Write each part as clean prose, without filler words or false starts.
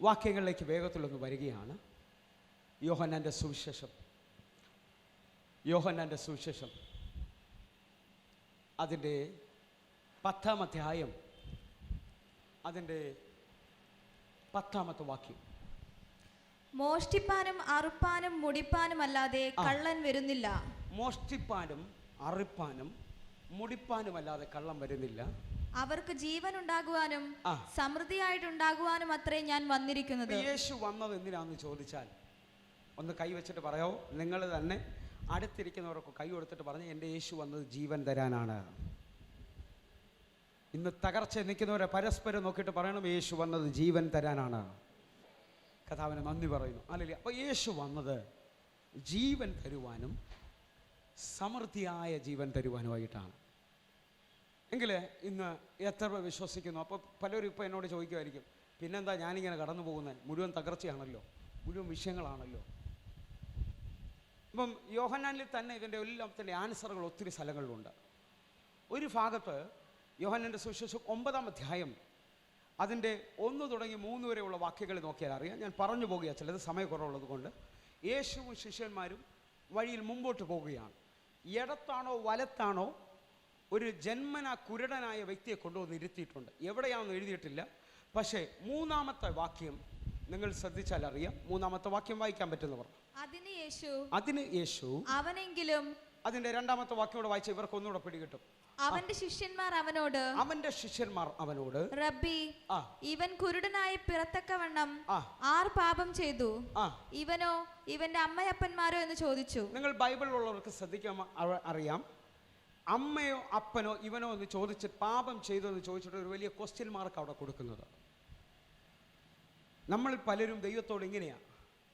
വാക്യങ്ങളിലേക്ക് വേഗത്തിലൊന്ന് വരികയാണ്. യോഹന്നാൻ്റെ സുവിശേഷം അതിൻ്റെ 10-ാം അധ്യായം അതിൻ്റെ 10-ാമത്തെ വാക്യം. മോഷ്ടിപ്പാനും അറുപ്പാനും മുടിപ്പാനും അല്ലാതെ കള്ളൻ വരുന്നില്ല. മോഷ്ടിപ്പാനും അറുപ്പാനും മുടിപ്പാനും അല്ലാതെ കള്ളൻ വരുന്നില്ല. അവർക്ക് ജീവൻ ഉണ്ടാകുവാനും സമൃദ്ധിയായിട്ടുണ്ടാകുവാനും അത്രേ ഞാൻ വന്നിരിക്കുന്നത്. യേശു വന്നത് എന്തിനാന്ന് ചോദിച്ചാൽ ഒന്ന് കൈവച്ചിട്ട് പറയാവോ? നിങ്ങൾ തന്നെ അടുത്തിരിക്കുന്നവർക്ക് കൈ കൊടുത്തിട്ട് പറഞ്ഞ് എൻ്റെ യേശു വന്നത് ജീവൻ തരാനാണ്. ഇന്ന് തകർച്ച നിൽക്കുന്നവരെ പരസ്പരം നോക്കിയിട്ട് പറയണം, യേശു വന്നത് ജീവൻ തരാനാണ്. കഥാവിന് നന്ദി പറയുന്നു. അല്ലെങ്കിൽ അപ്പോൾ യേശു വന്നത് ജീവൻ തരുവാനും സമൃദ്ധിയായ ജീവൻ തരുവാനുമായിട്ടാണ്. എങ്കിൽ ഇന്ന് എത്ര വിശ്വസിക്കുന്നു? അപ്പോൾ പലരും ഇപ്പോൾ എന്നോട് ചോദിക്കുമായിരിക്കും, പിന്നെന്താ ഞാനിങ്ങനെ കടന്നു പോകുന്നത്? മുഴുവൻ തകർച്ചയാണല്ലോ, മുഴുവൻ വിഷയങ്ങളാണല്ലോ. ഇപ്പം യോഹന്നാനിൽ തന്നെ ഇതിൻ്റെ എല്ലാത്തിൻ്റെ ആൻസറുകൾ ഒത്തിരി സ്ഥലങ്ങളിലുണ്ട്. ഒരു ഭാഗത്ത് യോഹന്നാൻ്റെ സുവിശേഷം 9-ാം അധ്യായം അതിൻ്റെ 1 തുടങ്ങി 3 വരെയുള്ള വാക്യങ്ങൾ നോക്കിയാൽ അറിയാം. ഞാൻ പറഞ്ഞു പോകുക, ചിലത് സമയക്കുറവുള്ളത് കൊണ്ട്. യേശുവും ശിഷ്യന്മാരും വഴിയിൽ മുമ്പോട്ട് പോവുകയാണ്. ഇടത്താണോ വലത്താണോ ഒരു ജന്മന കുരുടനായ വ്യക്തിയെ കൊണ്ടുവന്ന് ഇരുത്തിയിട്ടുണ്ട്. എവിടെയാണെന്ന് എഴുതിയിട്ടില്ല. പക്ഷേ 3-ാമത്തെ വാക്യം നിങ്ങൾ ശ്രദ്ധിച്ചാൽ അറിയാം. 3-ാമത്തെ വാക്യം വായിക്കാൻ പറ്റുന്നവർ. അതിന് യേശു അവനെങ്കിലും. അതിന്റെ 2-ാമത്തെ വാക്യം കൂടെ വായിച്ച ഇവർക്ക് ഒന്നുകൂടെ പിടികിട്ടും. അവന്റെ ശിഷ്യന്മാർ അവനോട് റബ്ബി, ഇവൻ കുരുടനായി പിറത്തക്കവണ്ണം ആർ പാപം ചെയ്തു, ഇവനോ ഇവന്റെ അമ്മയപ്പന്മാരോ എന്ന് ചോദിച്ചു. നിങ്ങൾ ബൈബിളിലുള്ളവർക്ക് ശ്രദ്ധിക്കാൻ അറിയാം, അമ്മയോ അപ്പനോ ഇവനോ എന്ന് ചോദിച്ചിട്ട് പാപം ചെയ്തു എന്ന് ചോദിച്ചിട്ട് ഒരു വലിയ ക്വസ്റ്റ്യൻ മാർക്ക് അവിടെ കൊടുക്കുന്നത്. നമ്മൾ പലരും ദൈവത്തോട് ഇങ്ങനെയാണ്,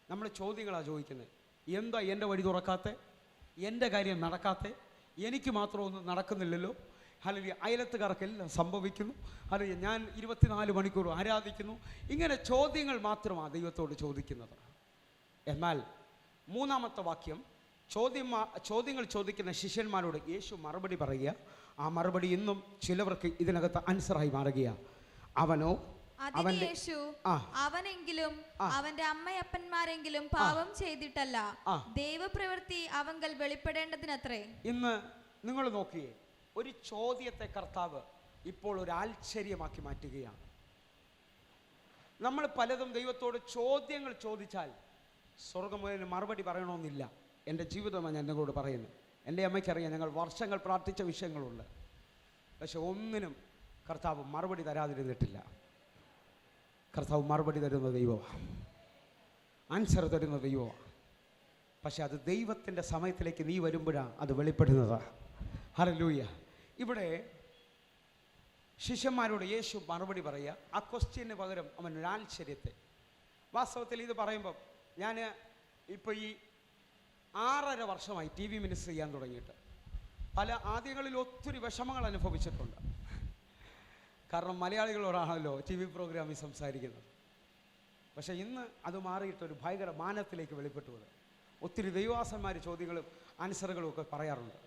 നമ്മൾ ചോദ്യങ്ങളാണ് ചോദിക്കുന്നത്. എന്താ എൻ്റെ വഴി തുറക്കാത്തെ? എൻ്റെ കാര്യം നടക്കാത്തെ? എനിക്ക് മാത്രമൊന്നും നടക്കുന്നില്ലല്ലോ. അല്ലെങ്കിൽ അയലത്തുകാർക്കെല്ലാം സംഭവിക്കുന്നു. അല്ലെങ്കിൽ ഞാൻ 24 മണിക്കൂർ ആരാധിക്കുന്നു. ഇങ്ങനെ ചോദ്യങ്ങൾ മാത്രമാണ് ദൈവത്തോട് ചോദിക്കുന്നത്. എന്നാൽ 3-ാമത്തെ വാക്യം ചോദ്യങ്ങൾ ചോദിക്കുന്ന ശിഷ്യന്മാരോട് യേശു മറുപടി പറയുക. ആ മറുപടി ഇന്നും ചിലവർക്ക് ഇതിനകത്ത് ആൻസറായി മാറുകയാണ്. അവനെങ്കിലും അവന്റെ അമ്മയപ്പന്മാരെങ്കിലും പാപം ചെയ്തിട്ടല്ല, ദൈവപ്രവൃത്തി അവങ്കൽ വെളിപ്പെടേണ്ടതിനത്രേ. ഇന്ന് നിങ്ങൾ നോക്കിയേ, ഒരു ചോദ്യത്തെ കർത്താവ് ഇപ്പോൾ ഒരു ആശ്ചര്യമാക്കി മാറ്റുകയാണ്. നമ്മൾ പലതും ദൈവത്തോട് ചോദ്യങ്ങൾ ചോദിച്ചാൽ സ്വർഗ്ഗം മുതൽ മറുപടി പറയണമെന്നില്ല. എൻ്റെ ജീവിതമാണ് ഞാൻ നിങ്ങളോട് പറയുന്നത്. എൻ്റെ അമ്മയ്ക്കറിയാം, ഞങ്ങൾ വർഷങ്ങൾ പ്രാർത്ഥിച്ച വിഷയങ്ങളുണ്ട്. പക്ഷെ ഒന്നിനും കർത്താവ് മറുപടി തരാതിരുന്നിട്ടില്ല. കർത്താവ് മറുപടി തരുന്ന ദൈവമാണ്, ആൻസർ തരുന്ന ദൈവമാണ്. പക്ഷെ അത് ദൈവത്തിൻ്റെ സമയത്തിലേക്ക് നീ വരുമ്പോഴാണ് അത് വെളിപ്പെടുന്നത്. ഹല്ലേലൂയ. ഇവിടെ ശിഷ്യന്മാരോട് യേശു മറുപടി പറയുക. ആ ക്വസ്റ്റ്യന് പകരം അവൻ ഒരു ആശ്ചര്യത്തെ. വാസ്തവത്തിൽ ഇത് പറയുമ്പം ഞാൻ ഇപ്പോൾ ഈ 6.5 വർഷമായി TV മിനിസ്റ്റർ ചെയ്യാൻ തുടങ്ങിയിട്ട് പല ആദ്യങ്ങളിൽ ഒത്തിരി വിഷമങ്ങൾ അനുഭവിച്ചിട്ടുണ്ട്. കാരണം മലയാളികളോടാണല്ലോ TV പ്രോഗ്രാമിൽ സംസാരിക്കുന്നത്. പക്ഷേ ഇന്ന് അത് മാറിയിട്ടൊരു ഭയങ്കര മാനത്തിലേക്ക് വെളിപ്പെട്ടു വരും. ഒത്തിരി ദൈവാസന്മാർ ചോദ്യങ്ങളും ആൻസറുകളും ഒക്കെ പറയാറുണ്ട്.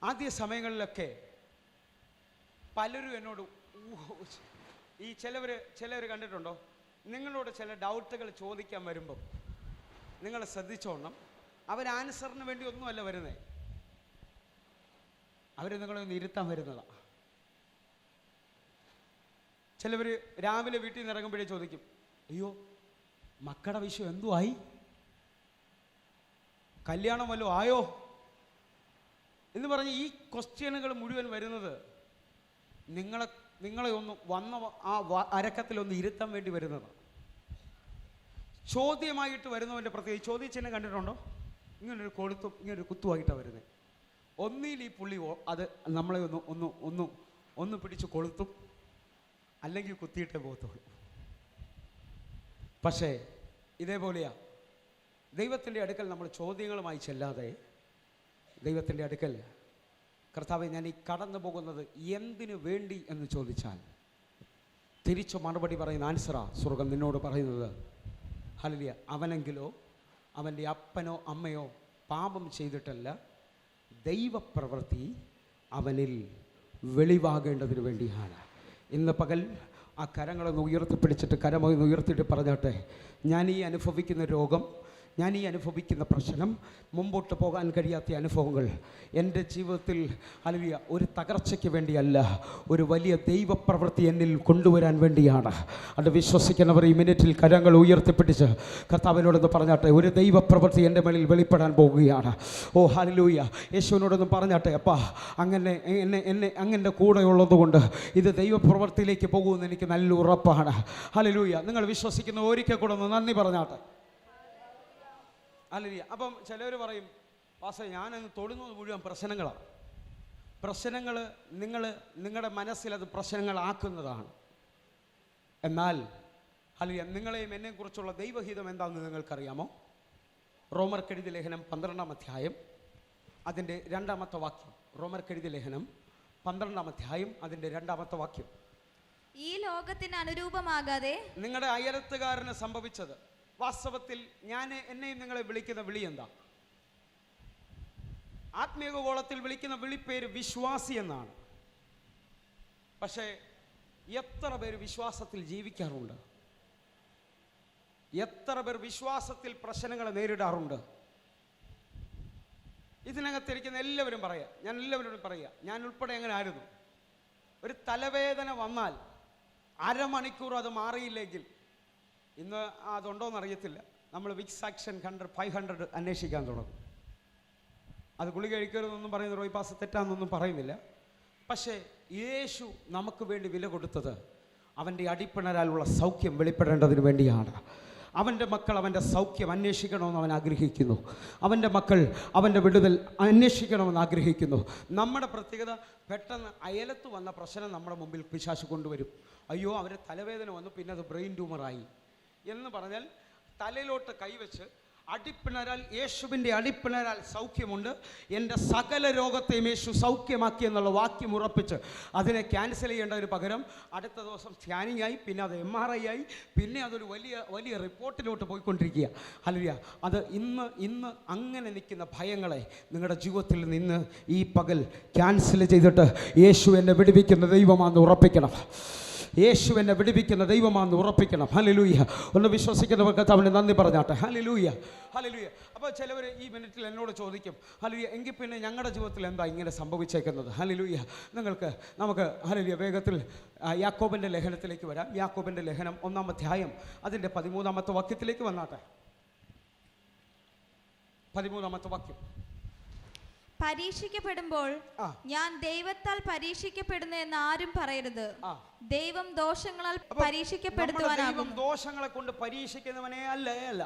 ആദ്യ സമയങ്ങളിലൊക്കെ പലരും എന്നോട് ഈ ചിലർ കണ്ടിട്ടുണ്ടോ, നിങ്ങളോട് ചില ഡൗട്ടുകൾ ചോദിക്കാൻ വരുമ്പം നിങ്ങൾ ശ്രദ്ധിച്ചോണം, അവർ ആൻസറിന് വേണ്ടി ഒന്നുമല്ല വരുന്നത്, അവർ നിങ്ങളെ ഒന്ന് ഇരുത്താൻ വരുന്നതാണ്. ചിലവർ രാവിലെ വീട്ടിൽ നിന്ന് ഇറങ്ങുമ്പോഴേ ചോദിക്കും, അയ്യോ മക്കളുടെ വിഷയം എന്തുവായി, കല്യാണം വല്ലതും ആയോ എന്ന് പറഞ്ഞ് ഈ ക്വസ്റ്റ്യനുകൾ മുഴുവൻ വരുന്നത് നിങ്ങളെ ഒന്ന് വന്ന ആ അരക്കത്തിലൊന്ന് ഇരുത്താൻ വേണ്ടി വരുന്നതാണ്. ചോദ്യമായിട്ട് വരുന്നവൻ്റെ പ്രത്യേകിച്ച് ചോദ്യചിഹ്നം കണ്ടിട്ടുണ്ടോ? ഇങ്ങനൊരു കൊളുത്തും ഇങ്ങനൊരു കുത്തുമായിട്ടാണ് വരുന്നത്. ഒന്നിൽ ഈ പുള്ളി അത് നമ്മളെ ഒന്ന് പിടിച്ച് കൊളുത്തും, അല്ലെങ്കിൽ കുത്തിയിട്ടേ പോകത്തുള്ളൂ. പക്ഷേ ഇതേപോലെയാ ദൈവത്തിൻ്റെ അടുക്കൽ നമ്മൾ ചോദ്യങ്ങളുമായി ചെല്ലാതെ ദൈവത്തിൻ്റെ അടുക്കൽ കർത്താവേ ഞാൻ ഈ കടന്നു പോകുന്നത് എന്തിനു വേണ്ടി എന്ന് ചോദിച്ചാൽ തിരിച്ചു മറുപടി പറയുന്ന ആൻസറാ സ്വർഗം നിന്നോട് പറയുന്നത്. ഹല്ലേലൂയ. അവനെങ്കിലോ അവൻ്റെ അപ്പനോ അമ്മയോ പാപം ചെയ്തിട്ടല്ല, ദൈവപ്രവൃത്തി അവനിൽ വെളിവാകേണ്ടതിന് വേണ്ടിയാണ്. ഇന്ന് പകൽ ആ കരങ്ങളൊന്ന് ഉയർത്തിപ്പിടിച്ചിട്ട് കരമൊന്ന് ഉയർത്തിയിട്ട് പറഞ്ഞാട്ടെ, ഞാൻ ഈ അനുഭവിക്കുന്ന രോഗം, ഞാൻ ഈ അനുഭവിക്കുന്ന പ്രശ്നം, മുമ്പോട്ട് പോകാൻ കഴിയാത്ത അനുഭവങ്ങൾ എൻ്റെ ജീവിതത്തിൽ ഹല്ലേലൂയ ഒരു തകർച്ചയ്ക്ക് വേണ്ടിയല്ല, ഒരു വലിയ ദൈവപ്രവൃത്തി എന്നിൽ കൊണ്ടുവരാൻ വേണ്ടിയാണ്. അത് വിശ്വസിക്കുന്നവർ ഈ മിനിറ്റിൽ കരങ്ങൾ ഉയർത്തിപ്പിടിച്ച് കർത്താവിനോടൊന്ന് പറഞ്ഞാട്ടെ, ഒരു ദൈവപ്രവൃത്തി എൻ്റെ മേളിൽ വെളിപ്പെടാൻ പോകുകയാണ്. ഓ ഹല്ലേലൂയ. യേശുവിനോടൊന്ന് പറഞ്ഞാട്ടെ, അപ്പാ അങ്ങനെ അങ്ങൻ്റെ കൂടെ ഉള്ളതുകൊണ്ട് ഇത് ദൈവപ്രവൃത്തിയിലേക്ക് പോകുമെന്ന് എനിക്ക് നല്ല ഉറപ്പാണ്. ഹല്ലേലൂയ. നിങ്ങൾ വിശ്വസിക്കുന്ന ഒരിക്കൽ കൂടെ ഒന്ന് നന്ദി പറഞ്ഞാട്ടെ. ഹല്ലേലൂയ. അപ്പം ചിലർ പറയും, പാസ്റ്റർ ഞാനങ്ങ് തൊടുന്നത് മുഴുവൻ പ്രശ്നങ്ങളാണ്. പ്രശ്നങ്ങൾ നിങ്ങളുടെ മനസ്സിലത് പ്രശ്നങ്ങളാക്കുന്നതാണ്. എന്നാൽ ഹല്ലേലൂയ, നിങ്ങളെയും എന്നെക്കുറിച്ചുള്ള ദൈവഹിതം എന്താണെന്ന് നിങ്ങൾക്കറിയാമോ? റോമർക്കെഴുതിയ ലേഖനം 12-ാം അധ്യായം അതിൻ്റെ 2-ാമത്തെ വാക്യം. റോമർക്കെഴുതിയ ലേഖനം 12-ാം അധ്യായം അതിൻ്റെ 2-ാമത്തെ വാക്യം. ഈ ലോകത്തിന് അനുരൂപമാകാതെ നിങ്ങളുടെ അയലത്തുകാരന് സംഭവിച്ചത്, വാസ്തവത്തിൽ എന്നെയും നിങ്ങളെ വിളിക്കുന്ന വിളി എന്താ? ആത്മീയ ഗോളത്തിൽ വിളിക്കുന്ന വിളിപ്പേര് വിശ്വാസി എന്നാണ്. പക്ഷേ എത്ര പേര് വിശ്വാസത്തിൽ ജീവിക്കാറുണ്ട്? എത്ര പേർ വിശ്വാസത്തിൽ പ്രശ്നങ്ങളെ നേരിടാറുണ്ട്? ഇതിനകത്തിരിക്കുന്ന എല്ലാവരും പറയാം, ഞാൻ എല്ലാവരോടും പറയാം, ഞാൻ ഉൾപ്പെടെ എങ്ങനെ ആയിരുന്നു. ഒരു തലവേദന വന്നാൽ അരമണിക്കൂർ അത് മാറിയില്ലെങ്കിൽ, ഇന്ന് അതുണ്ടോയെന്ന് അറിയത്തില്ല, നമ്മൾ വിക്സ് ആക്ഷൻ 500 അന്വേഷിക്കാൻ തുടങ്ങും. അത് ഗുളിക കഴിക്കരുതെന്നൊന്നും പറയുന്ന റോയ് പാസ് തെറ്റാന്നൊന്നും പറയുന്നില്ല. പക്ഷേ യേശു നമുക്ക് വേണ്ടി വില കൊടുത്തത് അവൻ്റെ അടിപ്പിണരാലുള്ള സൗഖ്യം വെളിപ്പെടേണ്ടതിന് വേണ്ടിയാണ്. അവൻ്റെ മക്കൾ അവൻ്റെ സൗഖ്യം അന്വേഷിക്കണമെന്ന് അവൻ ആഗ്രഹിക്കുന്നു. അവൻ്റെ മക്കൾ അവൻ്റെ വിടുതൽ അന്വേഷിക്കണമെന്ന് ആഗ്രഹിക്കുന്നു. നമ്മുടെ പ്രത്യേകത, പെട്ടെന്ന് അയലത്ത് വന്ന പ്രശ്നം നമ്മുടെ മുമ്പിൽ പിശാച് കൊണ്ടുവരും. അയ്യോ അവന് തലവേദന വന്നു, പിന്നെ അത് ബ്രെയിൻ ട്യൂമറായി എന്ന് പറഞ്ഞാൽ തലയിലോട്ട് കൈവച്ച് അടിപ്പിണരാൽ, യേശുവിൻ്റെ അടിപ്പിണരാൽ സൗഖ്യമുണ്ട്, എൻ്റെ സകല രോഗത്തെയും യേശു സൗഖ്യമാക്കി എന്നുള്ള വാക്യം ഉറപ്പിച്ച് അതിനെ ക്യാൻസൽ ചെയ്യേണ്ടതിന് പകരം അടുത്ത ദിവസം സ്കാനിങ് ആയി, പിന്നെ അത് MRI ആയി, പിന്നെ അതൊരു വലിയ റിപ്പോർട്ടിലോട്ട് പോയിക്കൊണ്ടിരിക്കുക. ഹല്ലേലൂയ. അത് ഇന്ന് അങ്ങനെ നിൽക്കുന്ന ഭയങ്ങളെ നിങ്ങളുടെ ജീവിതത്തിൽ നിന്ന് ഈ പകൽ ക്യാൻസൽ ചെയ്തിട്ട് യേശു എന്നെ വിടുവിക്കുന്ന ദൈവമാണെന്ന് ഉറപ്പിക്കണം. യേശു എന്നെ വിടുവിക്കുന്ന ദൈവമാണെന്ന് ഉറപ്പിക്കണം. ഹല്ലേലൂയ. ഒന്ന് വിശ്വസിക്കുന്നവർക്ക് അവന് നന്ദി പറഞ്ഞാട്ടെ. Hallelujah, hallelujah. അപ്പോൾ ചിലവർ ഈ മിനിറ്റിൽ എന്നോട് ചോദിക്കും, ഹല്ലേലൂയ, എങ്കിൽ പിന്നെ ഞങ്ങളുടെ ജീവിതത്തിൽ എന്താ ഇങ്ങനെ സംഭവിച്ചേക്കുന്നത്? ഹല്ലേലൂയ. നമുക്ക് ഹല്ലേലൂയ വേഗത്തിൽ യാക്കോബിൻ്റെ ലേഖനത്തിലേക്ക് വരാം. യാക്കോബിൻ്റെ ലേഖനം 1-ാം അധ്യായം അതിൻ്റെ 13-ാമത്തെ വാക്യത്തിലേക്ക് വന്നാട്ടെ. 13-ാമത്തെ വാക്യം. പരീക്ഷിക്കപ്പെടുമ്പോൾ ഞാൻ ദൈവത്താൽ പരീക്ഷിക്കപ്പെടുന്നു എന്ന് ആരും പറയരുത്. ദൈവം ദോഷങ്ങളാൽ പരീക്ഷിക്കപ്പെടുത്തുവാനാകുന്നു. ദോഷങ്ങളെ കൊണ്ട് പരീക്ഷിക്കുന്നവനെ അല്ല.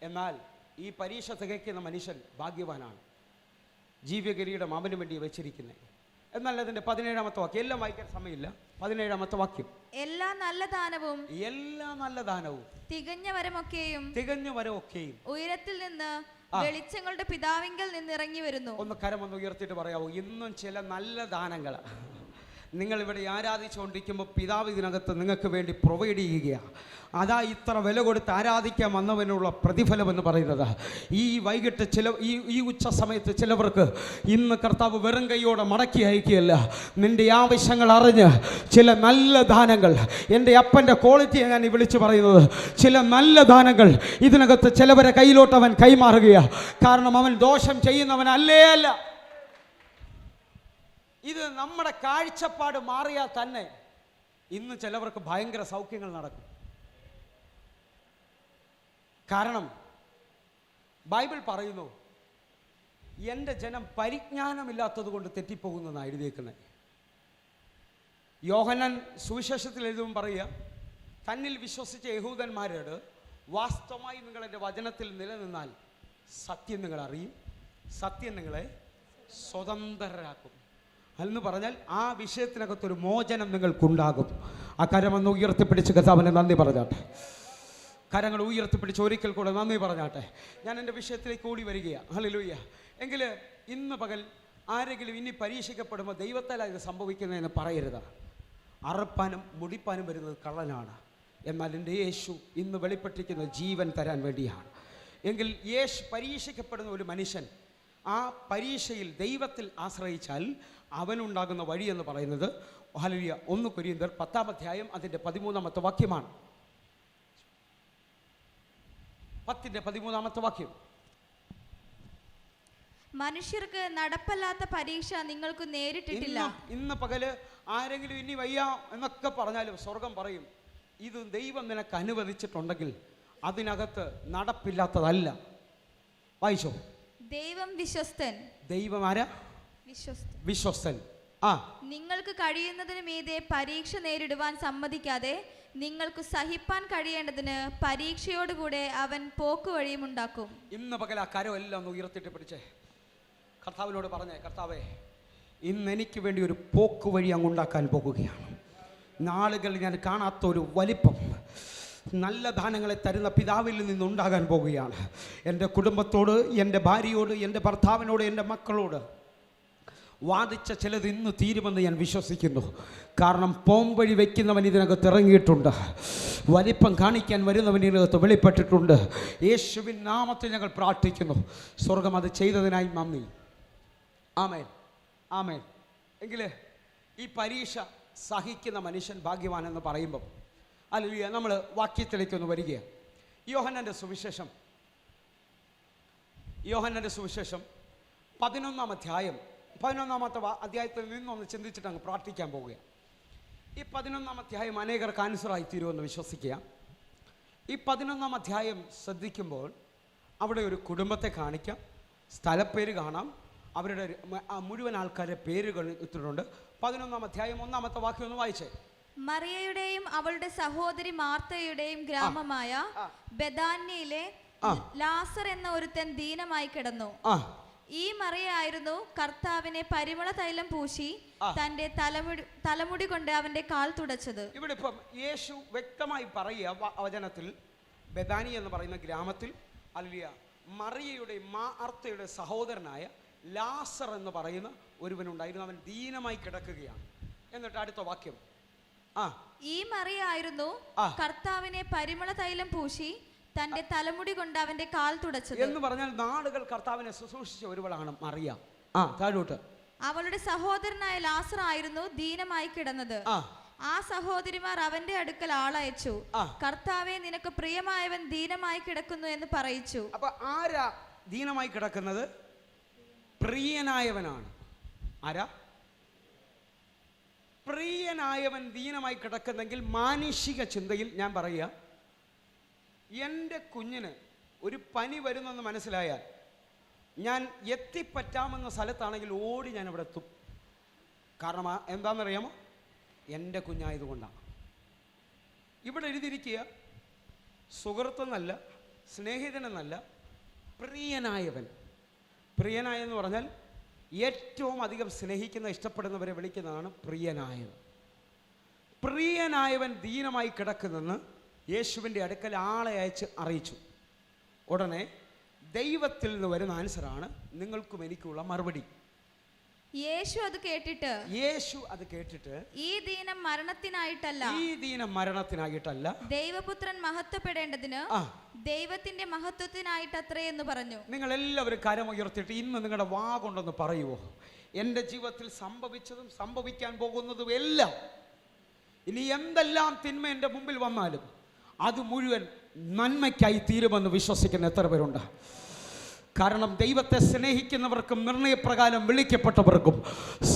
എന്നാൽ ഈ പരീക്ഷ തികയ്ക്കുന്ന മനുഷ്യൻ ഭാഗ്യവാനാണ്. ജീവകിരീടം അവന് വേണ്ടി വെച്ചിരിക്കുന്നത്. എന്നാൽ അതിന്റെ 17-ാമത്തെ വാക്യം, എല്ലാം വായിക്കാൻ സമയമില്ല. 17-ാമത്തെ വാക്യം. എല്ലാ നല്ല ദാനവും തികഞ്ഞ വരമൊക്കെയും ഉയരത്തിൽ നിന്ന് വെളിച്ചങ്ങളുടെ പിതാവിങ്കൽ നിന്ന് ഇറങ്ങി വരുന്നു. ഒന്ന് കരമൊന്ന് ഉയർത്തിയിട്ട് പറയാവോ? ഇന്നും ചില നല്ല ദാനങ്ങൾ നിങ്ങൾ ഇവിടെ ആരാധിച്ചുകൊണ്ടിരിക്കുമ്പോൾ പിതാവ് ഇതിനകത്ത് നിങ്ങൾക്ക് വേണ്ടി പ്രൊവൈഡ് ചെയ്യുകയാണ്. അതാ ഇത്ര വില കൊടുത്ത് ആരാധിക്കാൻ വന്നവനുള്ള പ്രതിഫലം എന്ന് പറയുന്നത്. ഈ വൈകിട്ട് ഈ ഉച്ച സമയത്ത് ചിലവർക്ക് ഇന്ന് കർത്താവ് വെറും കൈയോടെ മടക്കി അയക്കുകയല്ല, നിന്റെ ആവശ്യങ്ങൾ അറിഞ്ഞ് ചില നല്ല ദാനങ്ങൾ, എൻ്റെ അപ്പൻ്റെ ക്വാളിറ്റിയെ ഞാൻ വിളിച്ചു പറയുന്നത്, ചില നല്ല ദാനങ്ങൾ ഇതിനകത്ത് ചിലവരെ കയ്യിലോട്ട് അവൻ കൈമാറുകയാണ്. കാരണം അവൻ ദോഷം ചെയ്യുന്നവനല്ലേ അല്ല. ഇത് നമ്മുടെ കാഴ്ചപ്പാട് മാറിയാൽ തന്നെ ഇന്ന് ചിലവർക്ക് ഭയങ്കര സൗഖ്യങ്ങൾ നടക്കും. കാരണം ബൈബിൾ പറയുന്നു, എൻ്റെ ജനം പരിജ്ഞാനമില്ലാത്തത് കൊണ്ട് തെറ്റിപ്പോകുന്നെന്നാണ് എഴുതിയേക്കുന്നത്. യോഹന്നാൻ സുവിശേഷത്തിൽ എഴുതുമ്പോൾ പറയുക, തന്നിൽ വിശ്വസിച്ച യഹൂദന്മാരോട് വാസ്തവമായി നിങ്ങൾ എൻ്റെ വചനത്തിൽ നിലനിന്നാൽ സത്യം നിങ്ങൾ അറിയും, സത്യം നിങ്ങളെ സ്വതന്ത്രരാക്കും എന്ന് പറഞ്ഞാൽ ആ വിഷയത്തിനകത്തൊരു മോചനം നിങ്ങൾക്കുണ്ടാകും. ആ കരമൊന്ന് ഉയർത്തിപ്പിടിച്ച് കർത്താവിനെ നന്ദി പറഞ്ഞാട്ടെ. കരങ്ങൾ ഉയർത്തിപ്പിടിച്ച് ഒരിക്കൽ കൂടെ നന്ദി പറഞ്ഞാട്ടെ. ഞാൻ എൻ്റെ വിഷയത്തിലേക്ക് കൂടി വരികയാണ്. ഹല്ലേലൂയ. എങ്കിൽ ഇന്ന് പകൽ ആരെങ്കിലും ഇനി പരീക്ഷിക്കപ്പെടുമ്പോൾ ദൈവത്താലാണ് ഇത് സംഭവിക്കുന്നതെന്ന് പറയരുത്. അറുപ്പാനും മുടിപ്പാനും വരുന്നത് കള്ളനാണ്. എന്നാൽ എൻ്റെ യേശു ഇന്ന് വെളിപ്പെട്ടിരിക്കുന്ന ജീവൻ തരാൻ വേണ്ടിയാണ്. എങ്കിൽ പരീക്ഷിക്കപ്പെടുന്ന ഒരു മനുഷ്യൻ ആ പരീക്ഷയിൽ ദൈവത്തിൽ ആശ്രയിച്ചാൽ അവനുണ്ടാകുന്ന വഴി എന്ന് പറയുന്നത് ഹല്ലേലൂയ. 1 കൊരിന്ത്യർ 10-ാം അധ്യായം അതിൻ്റെ 13-ാമത്തെ വാക്യമാണ്. 10-ന്റെ 13-ാമത്തെ വാക്യം. മനുഷ്യർക്ക് നടപ്പല്ലാത്ത പരീക്ഷ നിങ്ങൾക്ക് നേരിട്ടിട്ടില്ല. ഇന്ന് പകല് ആരെങ്കിലും ഇനി വയ്യ എന്നൊക്കെ പറഞ്ഞാലും സ്വർഗം പറയും, ഇത് ദൈവം നിനക്ക് അനുവദിച്ചിട്ടുണ്ടെങ്കിൽ അതിനകത്ത് നടപ്പില്ലാത്തതല്ല. വായിച്ചോ. ദൈവം വിശ്വസ്തൻ. ദൈവം ആരാ? വിശ്വസ്തൻ. നിങ്ങൾക്ക് കഴിയുന്നതിന് മീതെ പരീക്ഷ നേരിടുവാൻ സമ്മതിക്കാതെ നിങ്ങൾക്ക് സഹിപ്പാൻ കഴിയേണ്ടതിന് പരീക്ഷയോടുകൂടെ അവൻ പോക്കുവഴിയും ഉണ്ടാക്കും. ഇന്ന് പകൽ ആ കരം എല്ലാം ഒന്ന് ഉയർത്തിട്ട് പിടിച്ചേ. കർത്താവിനോട് പറഞ്ഞേ, കർത്താവേ, ഇന്ന് എനിക്ക് വേണ്ടി ഒരു പോക്കുവഴി അങ്ങുണ്ടാക്കാൻ പോകുകയാണ്. നാളുകളിൽ ഞാൻ കാണാത്ത ഒരു വലിപ്പം നല്ല ദാനങ്ങളെ തരുന്ന പിതാവിൽ നിന്നുണ്ടാകാൻ പോകുകയാണ്. എൻ്റെ കുടുംബത്തോട്, എൻ്റെ ഭാര്യയോട്, എൻ്റെ ഭർത്താവിനോട്, എൻ്റെ മക്കളോട് വാദിച്ച ചിലത് ഇന്ന് തീരുമെന്ന് ഞാൻ വിശ്വസിക്കുന്നു. കാരണം പോംവഴി വയ്ക്കുന്നവൻ ഇതിനകത്ത് ഇറങ്ങിയിട്ടുണ്ട്. വലിപ്പം കാണിക്കാൻ വരുന്നവൻ ഇതിനകത്ത് വെളിപ്പെട്ടിട്ടുണ്ട്. യേശുവിൻ നാമത്തിൽ ഞങ്ങൾ പ്രാർത്ഥിക്കുന്നു. സ്വർഗം അത് ചെയ്തതിനായി നന്ദി. ആമേൻ, ആമേൻ. എങ്കിൽ ഈ പരീക്ഷ സഹിക്കുന്ന മനുഷ്യൻ ഭാഗ്യവാനെന്ന് പറയുമ്പം ഹല്ലേലൂയ, നമ്മൾ വാക്യത്തിലേക്കൊന്ന് വരികയാണ്. യോഹന്നാൻ്റെ സുവിശേഷം 11-ാം അധ്യായം 11-ാമത്തെ അധ്യായത്തിൽ നിന്നൊന്ന് ചിന്തിച്ചിട്ട് അങ്ങ് പ്രാർത്ഥിക്കാൻ പോവുകയാണ്. ഈ 11-ാം അധ്യായം അനേകർക്ക് ആൻസറായി തീരുമെന്ന് വിശ്വസിക്കുക. ഈ 11-ാം അധ്യായം ശ്രദ്ധിക്കുമ്പോൾ അവിടെ ഒരു കുടുംബത്തെ കാണിക്കാം, സ്ഥലപ്പേര് കാണാം, അവരുടെ മുഴുവൻ ആൾക്കാരുടെ പേരുകൾ ഇട്ടിട്ടുണ്ട്. 11-ാം അധ്യായം 1-ാമത്തെ വാക്യം ഒന്ന് വായിച്ചേ. മറിയയുടെയും അവളുടെ സഹോദരി മാർത്തയുടെയും ഗ്രാമമായ ബെഥാന്യയിലെ ലാസർ എന്ന ഒരുത്തൻ ദീനമായി കിടന്നു. ഈ മറിയായിരുന്നു കർത്താവിനെ പരിമള തൈലം പൂശി തന്റെ തലമുടി കൊണ്ട് അവന്റെ കാൽ തുടച്ചത്. ഇവിടെ ഇപ്പം യേശു വ്യക്തമായി പറയുക വചനത്തിൽ, ബെഥാനി എന്ന് പറയുന്ന ഗ്രാമത്തിൽ ഹല്ലേലൂയ മറിയയുടെ മാർത്തയുടെ സഹോദരനായ ലാസർ എന്ന് പറയുന്ന ഒരുവനുണ്ടായിരുന്നു. അവൻ ദീനമായി കിടക്കുകയാണ്. എന്നിട്ട് അടുത്ത വാക്യം, ഈ മറിയായിരുന്നു കർത്താവിനെ പരിമള തൈലം പൂശി തന്റെ തലമുടി കൊണ്ട് അവന്റെ കാൽ തുടച്ചത് എന്ന് പറഞ്ഞാൽ നാളുകൾ കർത്താവിനെ ശുശ്രൂഷിച്ച ഒരുവളാണ് മറിയ. താഴോട്ട്. അവളുടെ സഹോദരനായ ലാസർ ആയിരുന്നു ദീനമായി കിടന്നത്. ആ സഹോദരിമാർ അവന്റെ അടുക്കൽ ആളയച്ചു, കർത്താവെ, നിനക്ക് പ്രിയമായവൻ ദീനമായി കിടക്കുന്നു എന്ന് പറയിച്ചു. അപ്പൊ ആരാ ദീനമായി കിടക്കുന്നത്? പ്രിയനായവനാണ്. ആരാ? പ്രിയനായവൻ ദീനമായി കിടക്കുന്നെങ്കിൽ മാനുഷിക ചിന്തയിൽ ഞാൻ പറയുക, എൻ്റെ കുഞ്ഞിന് ഒരു പനി വരുന്നെന്ന് മനസ്സിലായാൽ ഞാൻ എത്തിപ്പറ്റാമെന്ന സ്ഥലത്താണെങ്കിൽ ഓടി ഞാൻ അവിടെ എത്തും. കാരണം എന്താണെന്നറിയാമോ? എൻ്റെ കുഞ്ഞായതുകൊണ്ടാണ്. ഇവിടെ എഴുതിയിരിക്കുക, സുഹൃത്തെന്നല്ല, സ്നേഹിതനെന്നല്ല, പ്രിയനായവൻ. പ്രിയനായെന്ന് പറഞ്ഞാൽ ഏറ്റവും അധികം സ്നേഹിക്കുന്ന, ഇഷ്ടപ്പെടുന്നവരെ വിളിക്കുന്നതാണ് പ്രിയനായവൻ. പ്രിയനായവൻ ദീനമായി കിടക്കുന്നെന്ന് യേശുവിൻ്റെ അടുക്കൽ ആളെ അയച്ച് അറിയിച്ചു. ഉടനെ ദൈവത്തിൽ നിന്ന് വരുന്ന ആൻസറാണ് നിങ്ങൾക്കും എനിക്കുള്ള മറുപടി. യേശു അത് കേട്ടിട്ട് ഈ ദീനം മരണത്തിനായിട്ടല്ല ദൈവപുത്രൻ മഹത്വപ്പെടേണ്ടതിന് ദൈവത്തിന്റെ മഹത്വത്തിനായിട്ടത്രേ എന്ന് പറഞ്ഞു. നിങ്ങൾ എല്ലാവരും കരമുയർത്തിയിട്ട് ഇന്ന് നിങ്ങളുടെ വാ കൊണ്ടൊന്ന് പറയുവോ, എൻ്റെ ജീവിതത്തിൽ സംഭവിച്ചതും സംഭവിക്കാൻ പോകുന്നതും എല്ലാം, ഇനി എന്തെല്ലാം തിന്മ എൻ്റെ മുമ്പിൽ വന്നാലും അത് മുഴുവൻ നന്മയ്ക്കായി തീരുമെന്ന് വിശ്വസിക്കുന്ന എത്ര പേരുണ്ട്? കാരണം ദൈവത്തെ സ്നേഹിക്കുന്നവർക്കും നിർണയപ്രകാരം വിളിക്കപ്പെട്ടവർക്കും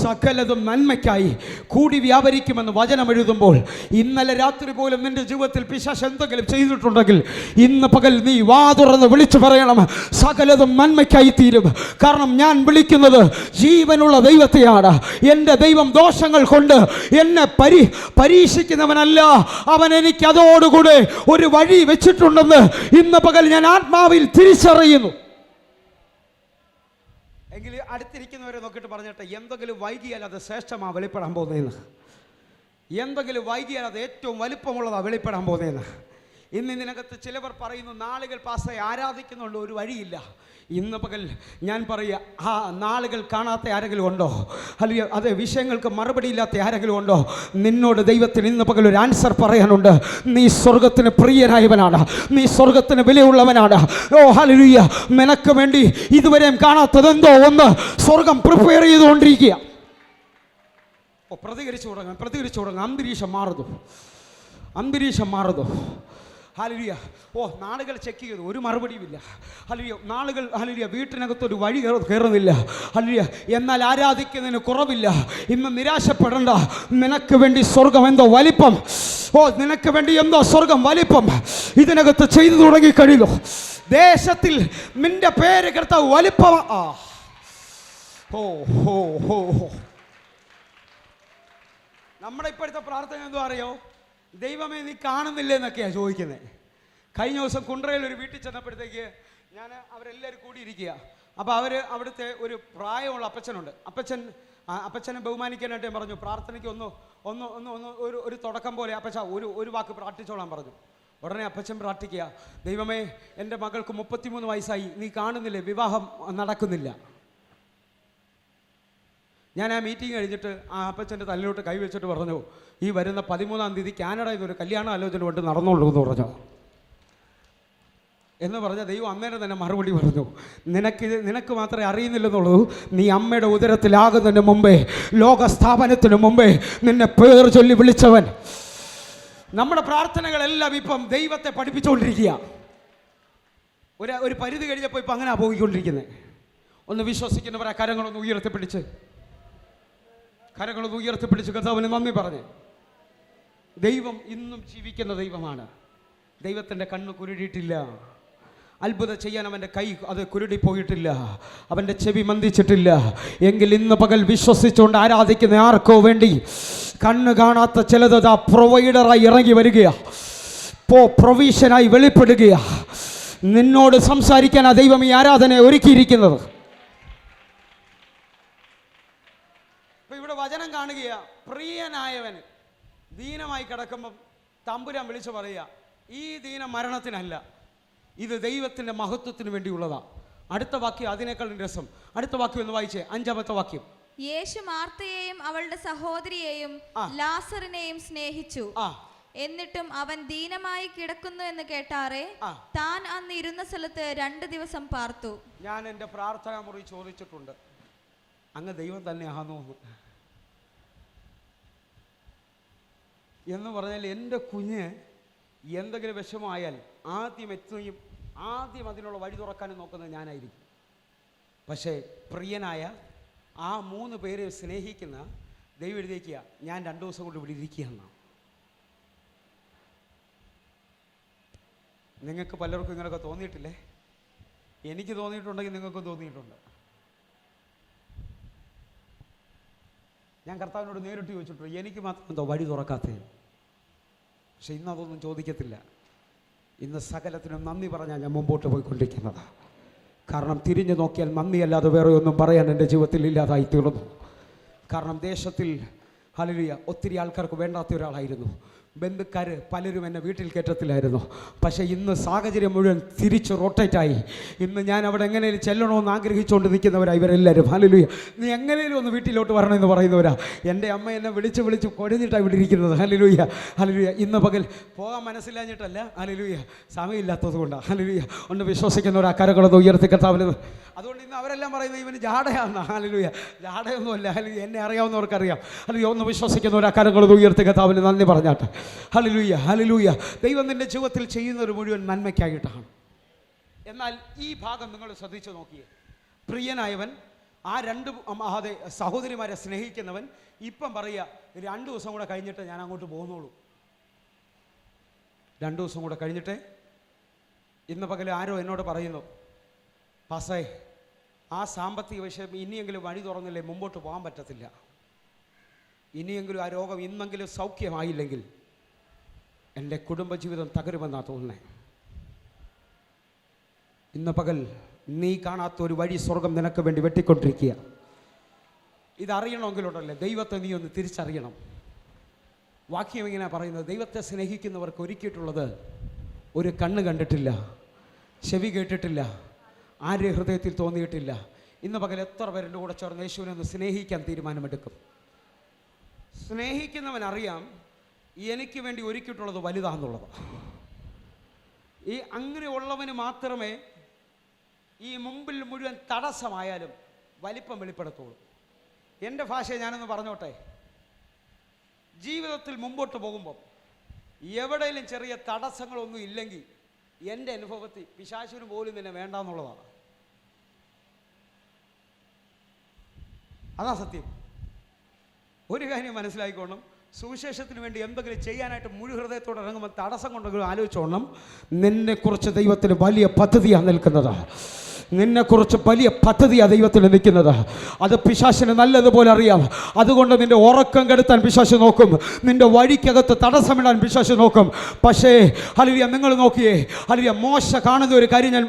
സകലതും നന്മയ്ക്കായി കൂടി വ്യാപരിക്കുമെന്ന് വചനം എഴുതുമ്പോൾ, ഇന്നലെ രാത്രി പോലും നിന്റെ ജീവിതത്തിൽ പിശാച് എന്തെങ്കിലും ചെയ്തിട്ടുണ്ടെങ്കിൽ ഇന്ന് പകൽ നീ വാ തുറന്ന് വിളിച്ചു പറയണം, സകലതും നന്മയ്ക്കായി തീരും. കാരണം ഞാൻ വിളിക്കുന്നത് ജീവനുള്ള ദൈവത്തെയാണ്. എൻ്റെ ദൈവം ദോഷങ്ങൾ കൊണ്ട് എന്നെ പരീക്ഷിക്കുന്നവനല്ല, അവൻ എനിക്ക് അതോടുകൂടെ ഒരു വഴി വെച്ചിട്ടുണ്ടെന്ന് ഇന്ന് പകൽ ഞാൻ ആത്മാവിൽ തിരിച്ചറിയുന്നു. എങ്കിൽ അടുത്തിരിക്കുന്നവരെ നോക്കിയിട്ട് പറഞ്ഞിട്ട്, എന്തെങ്കിലും വൈകിയാൽ അത് ശ്രേഷ്ഠമാണ് വെളിപ്പെടാൻ പോകുന്നതെന്ന്, എന്തെങ്കിലും വൈകിയാൽ അത് ഏറ്റവും വലിപ്പമുള്ളതാണ് വെളിപ്പെടാൻ പോകുന്നതെന്ന്. ഇന്ന് ഇതിനകത്ത് ചിലവർ പറയുന്നു, നാളുകൾ പാസ്സായി ആരാധിക്കുന്നുണ്ട്, ഒരു വഴിയില്ല. ഇന്ന് പകൽ ഞാൻ പറയുക, നാളുകൾ കാണാത്ത ആരെങ്കിലും ഉണ്ടോ? അല്ലെങ്കിൽ അതെ, വിഷയങ്ങൾക്ക് മറുപടി ഇല്ലാത്ത ആരെങ്കിലും ഉണ്ടോ? നിന്നോട് ദൈവത്തിന് ഇന്ന് പകൽ ഒരു ആൻസർ പറയാനുണ്ട്. നീ സ്വർഗത്തിന് പ്രിയനായവനാണ്, നീ സ്വർഗത്തിന് വിലയുള്ളവനാണ്. ഓ ഹല്ലേലൂയ! നിനക്ക് വേണ്ടി ഇതുവരെയും കാണാത്തതെന്തോ ഒന്ന് സ്വർഗം പ്രിപ്പയർ ചെയ്തുകൊണ്ടിരിക്കുക. പ്രതികരിച്ചു തുടങ്ങാം. അന്തരീക്ഷം മാറുന്നു. ഹല്ലേലൂയ. നാളുകൾ ചെക്ക് ചെയ്തു, ഒരു മറുപടിയുമില്ല. ഹല്ലേലൂയ. നാളുകൾ ഹല്ലേലൂയ വീട്ടിനകത്തൊരു വഴി കയറുന്നില്ല. ഹല്ലേലൂയ. എന്നാൽ ആരാധിക്കുന്നതിന് കുറവില്ല. ഇന്ന് നിരാശപ്പെടണ്ട. നിനക്ക് വേണ്ടി സ്വർഗം എന്തോ വലിപ്പം, നിനക്ക് വേണ്ടി എന്തോ സ്വർഗം വലിപ്പം ഇതിനകത്ത് ചെയ്തു തുടങ്ങി കഴിഞ്ഞു. ദേശത്തിൽ നിന്റെ പേര് കർത്താവ് വലിപ്പം. നമ്മുടെ ഇപ്പോഴത്തെ പ്രാർത്ഥന എന്തോ അറിയോ? ദൈവമേ നീ കാണുന്നില്ലേ എന്നൊക്കെയാണ് ചോദിക്കുന്നത്. കഴിഞ്ഞ ദിവസം കുണ്ട്രയിൽ ഒരു വീട്ടിൽ ചെന്നപ്പോഴത്തേക്ക് ഞാൻ അവരെല്ലാവരും കൂടിയിരിക്കുക. അപ്പോൾ അവിടുത്തെ ഒരു പ്രായമുള്ള അപ്പച്ചനുണ്ട്. അപ്പച്ചനെ ബഹുമാനിക്കാനായിട്ട് ഞാൻ പറഞ്ഞു, പ്രാർത്ഥനയ്ക്ക് ഒരു തുടക്കം പോലെ അപ്പച്ച ഒരു വാക്ക് പ്രാർത്ഥിച്ചോളാൻ പറഞ്ഞു. ഉടനെ അപ്പച്ചൻ പ്രാർത്ഥിക്കുക, ദൈവമേ എൻ്റെ മകൾക്ക് 33 വയസ്സായി, നീ കാണുന്നില്ലേ, വിവാഹം നടക്കുന്നില്ല. ഞാൻ ആ മീറ്റിംഗ് കഴിഞ്ഞിട്ട് ആ അപ്പച്ചൻ്റെ തലയിലോട്ട് കൈവച്ചിട്ട് പറഞ്ഞു, ഈ വരുന്ന 13-ാം തീയതി കാനഡയിൽ നിന്നൊരു കല്യാണ ആലോചന കൊണ്ട് നടന്നോളൂ എന്ന് പറഞ്ഞു. എന്ന് പറഞ്ഞ ദൈവം അമ്മേനെ തന്നെ മറുപടി പറഞ്ഞു, നിനക്ക് മാത്രമേ അറിയുന്നില്ലെന്നുള്ളൂ, നീ അമ്മയുടെ ഉദരത്തിലാകുന്നതിന് മുമ്പേ, ലോകസ്ഥാപനത്തിന് മുമ്പേ നിന്നെ പേർ ചൊല്ലി വിളിച്ചവൻ. നമ്മുടെ പ്രാർത്ഥനകളെല്ലാം ഇപ്പം ദൈവത്തെ പഠിപ്പിച്ചുകൊണ്ടിരിക്കുക. ഒരു പരിധി കഴിഞ്ഞപ്പോൾ ഇപ്പം അങ്ങനെ പോയിക്കൊണ്ടിരിക്കുന്നത്. ഒന്ന് വിശ്വസിക്കുന്നവരെ കരങ്ങളൊന്ന് ഉയർത്തിപ്പിടിച്ച് കർത്താവിന് നന്ദി പറഞ്ഞ്. ദൈവം ഇന്നും ജീവിക്കുന്ന ദൈവമാണ്. ദൈവത്തിൻ്റെ കണ്ണ് കുരുടിയിട്ടില്ല. അത്ഭുതം ചെയ്യാൻ അവൻ്റെ കൈ അത് കുരുടിപ്പോയിട്ടില്ല. അവൻ്റെ ചെവി മന്ദിച്ചിട്ടില്ല. എങ്കിൽ ഇന്ന് പകൽ വിശ്വസിച്ചുകൊണ്ട് ആരാധിക്കുന്ന ആർക്കോ വേണ്ടി കണ്ണ് കാണാത്ത ചിലത് പ്രൊവൈഡറായി ഇറങ്ങി വരികയാ, പ്രൊവിഷനായി വെളിപ്പെടുകയാ. നിന്നോട് സംസാരിക്കാൻ ആ ദൈവം ഈ ആരാധനയെ ഒരുക്കിയിരിക്കുന്നത്. ഇവിടെ വചനം കാണുകയാ, പ്രിയനായവന് ദീനമായി കിടക്കുമ്പം തമ്പുരാൻ വിളിച്ചു പറയുക, ഈ ദീനം മരണത്തിനല്ല, ഇത് ദൈവത്തിൻ്റെ മഹത്വത്തിന് വേണ്ടിയുള്ളതാ. അടുത്ത വാക്യം അതിനേക്കാൾ രസം. അടുത്ത വാക്യം ഒന്ന് വായിച്ചേ, 5-ാമത്തെ വാക്യം. യേശു മാർത്തയെയും അവളുടെ സഹോദരിയെയും ലാസറിനെയും സ്നേഹിച്ചു. എന്നിട്ടും അവൻ ദീനമായി കിടക്കുന്നു എന്ന് കേട്ടാറെ താൻ അന്ന് ഇരുന്ന സ്ഥലത്ത് 2 ദിവസം പാർത്തു. ഞാൻ എൻ്റെ പ്രാർത്ഥനാ മുറി ചോദിച്ചിട്ടുണ്ട്, അങ്ങ് ദൈവം തന്നെയാണോ എന്ന് പറഞ്ഞാൽ, എൻ്റെ കുഞ്ഞ് എന്തെങ്കിലും വിഷമമായാൽ ആദ്യം അതിനുള്ള വഴി തുറക്കാനും നോക്കുന്നത് ഞാനായിരിക്കും. പക്ഷേ പ്രിയനായ ആ 3 പേരെ സ്നേഹിക്കുന്ന ദൈവം എഴുതിക്കുക, ഞാൻ 2 ദിവസം കൊണ്ട് ഇവിടെ ഇരിക്കുകയെന്നാണ്. നിങ്ങൾക്ക് പലർക്കും ഇങ്ങനെയൊക്കെ തോന്നിയിട്ടില്ലേ? എനിക്ക് തോന്നിയിട്ടുണ്ടെങ്കിൽ നിങ്ങൾക്കും തോന്നിയിട്ടുണ്ട്. ഞാൻ കർത്താവിനോട് നേരിട്ട് ചോദിച്ചിട്ടുണ്ട്, എനിക്ക് മാത്രം എന്തോ വഴി തുറക്കാത്തേ. പക്ഷെ ഇന്ന് അതൊന്നും ചോദിക്കത്തില്ല. ഇന്ന് സകലത്തിനും നന്ദി പറഞ്ഞാൽ ഞാൻ മുമ്പോട്ട് പോയിക്കൊണ്ടിരിക്കുന്നത്. കാരണം തിരിഞ്ഞു നോക്കിയാൽ നന്ദിയല്ലാതെ വേറെ ഒന്നും പറയാൻ എൻ്റെ ജീവിതത്തിൽ ഇല്ലാതായി തീർന്നു. കാരണം ദേശത്തിൽ ഹല്ലേലൂയ ഒത്തിരി ആൾക്കാർക്ക് വേണ്ടാത്ത ഒരാളായിരുന്നു. ബന്ധുക്കാർ പലരും എന്നെ വീട്ടിൽ കയറ്റത്തില്ലായിരുന്നു. പക്ഷേ ഇന്ന് സാഹചര്യം മുഴുവൻ തിരിച്ച് റൊട്ടേറ്റായി. ഇന്ന് ഞാൻ അവിടെ എങ്ങനെയും ചെല്ലണമെന്ന് ആഗ്രഹിച്ചുകൊണ്ട് നിൽക്കുന്നവരാ ഇവരെല്ലാവരും. ഹല്ലേലൂയ, നീ എങ്ങനെയും ഒന്ന് വീട്ടിലോട്ട് വരണമെന്ന് പറയുന്നവരാ. എൻ്റെ അമ്മ എന്നെ വിളിച്ച് കൊടിഞ്ഞിട്ടാണ് ഇവിടെ ഇരിക്കുന്നത്. Hallelujah, hallelujah. ഇന്ന് പകൽ പോകാൻ മനസ്സിലാഞ്ഞിട്ടല്ല, ഹല്ലേലൂയ, സമയമില്ലാത്തത് കൊണ്ടാണ്. ഹല്ലേലൂയ. ഒന്ന് വിശ്വസിക്കുന്നവരാ കരകളൊന്ന് ഉയർത്തി കർത്താവിന്. അതുകൊണ്ട് ഇന്ന് അവരെല്ലാം പറയുന്നത് ഇവന് ജാടയാണെന്നാ. ഹല്ലേലൂയ, ജാടയൊന്നുമല്ല. ഹല്ലേലൂയ, എന്നെ അറിയാവുന്നവർക്കറിയാം. ഹല്ലേലൂയ, ഒന്ന് വിശ്വസിക്കുന്നവരാ കരകളൊന്ന് ഉയർത്തി കർത്താവിന് നന്ദി പറഞ്ഞാട്ടെ. Hallelujah, hallelujah. ദൈവം നിന്റെ ജീവിതത്തിൽ ചെയ്യുന്നൊരു മുഴുവൻ നന്മയ്ക്കായിട്ടാണ്. എന്നാൽ ഈ ഭാഗം നിങ്ങൾ ശ്രദ്ധിച്ചു നോക്കിയേ. പ്രിയനായവൻ ആ 2 സഹോദരിമാരെ സ്നേഹിക്കുന്നവൻ ഇപ്പം പറയുക, 2 ദിവസം കൂടെ കഴിഞ്ഞിട്ട് ഞാൻ അങ്ങോട്ട് പോകുന്നുള്ളൂ. 2 ദിവസം കൂടെ കഴിഞ്ഞിട്ട്. ഇന്ന് പകൽ ആരോ എന്നോട് പറയുന്നു, പാസേ ആ സാമ്പത്തിക വിഷയം ഇനിയെങ്കിലും വഴി തുറന്നില്ലേ മുമ്പോട്ട് പോകാൻ പറ്റത്തില്ല. ഇനിയെങ്കിലും ആ രോഗം ഇന്നെങ്കിലും സൗഖ്യമായില്ലെങ്കിൽ എൻ്റെ കുടുംബജീവിതം തകരുമെന്നാണ് തോന്നുന്നത്. ഇന്ന് പകൽ നീ കാണാത്ത ഒരു വഴി സ്വർഗം നിനക്ക് വേണ്ടി വെട്ടിക്കൊണ്ടിരിക്കുക. ഇതറിയണമെങ്കിലുണ്ടല്ലേ, ദൈവത്തെ നീ ഒന്ന് തിരിച്ചറിയണം. വാക്യം ഇങ്ങനെ പറയുന്നത്, ദൈവത്തെ സ്നേഹിക്കുന്നവർക്ക് ഒരുക്കിയിട്ടുള്ളത് ഒരു കണ്ണ് കണ്ടിട്ടില്ല, ചെവി കേട്ടിട്ടില്ല, ആരുടെ ഹൃദയത്തിൽ തോന്നിയിട്ടില്ല. ഇന്ന് പകൽ എത്ര പേരുടെ കൂടെ ചേർന്ന് യേശുവിനെ ഒന്ന് സ്നേഹിക്കാൻ തീരുമാനമെടുക്കും? സ്നേഹിക്കുന്നവൻ അറിയാം എനിക്ക് വേണ്ടി ഒരുക്കിയിട്ടുള്ളത് വലുതാണെന്നുള്ളത്. ഈ അങ്ങനെയുള്ളവന് മാത്രമേ ഈ മുമ്പിൽ മുഴുവൻ തടസ്സമായാലും വലിപ്പം വെളിപ്പെടുത്തുള്ളൂ. എൻ്റെ ഭാഷയെ ഞാനൊന്ന് പറഞ്ഞോട്ടെ, ജീവിതത്തിൽ മുമ്പോട്ട് പോകുമ്പോൾ എവിടെയെങ്കിലും ചെറിയ തടസ്സങ്ങളൊന്നും ഇല്ലെങ്കിൽ എൻ്റെ അനുഭവത്തിൽ പിശാചിന് പോലും നിന്നെ വേണ്ടാന്നുള്ളതാണ്. അതാ സത്യം. ഒരു കാര്യം മനസ്സിലാക്കിക്കോണം, സുവിശേഷത്തിന് വേണ്ടി എന്തെങ്കിലും ചെയ്യാനായിട്ട് മുഴു ഹൃദയത്തോടെ ഇറങ്ങുമ്പോൾ തടസ്സം കൊണ്ടെങ്കിലും ആലോചിച്ചോണം, നിന്നെക്കുറിച്ച് ദൈവത്തിന് വലിയ പദ്ധതിയാണ് നിൽക്കുന്നത്. നിന്നെക്കുറിച്ച് വലിയ പദ്ധതിയാണ് ദൈവത്തിൽ നിൽക്കുന്നത്. അത് പിശാചിന് നല്ലതുപോലെ അറിയാം. അതുകൊണ്ട് നിന്റെ ഉറക്കം കെടുത്താൻ പിശാച് നോക്കും, നിന്റെ വഴിക്കകത്ത് തടസ്സമിടാൻ പിശാച് നോക്കും. പക്ഷേ ഹല്ലേലൂയ, നിങ്ങൾ നോക്കിയേ, ഹല്ലേലൂയ, മോശ കാണുന്ന ഒരു കാര്യം ഞാൻ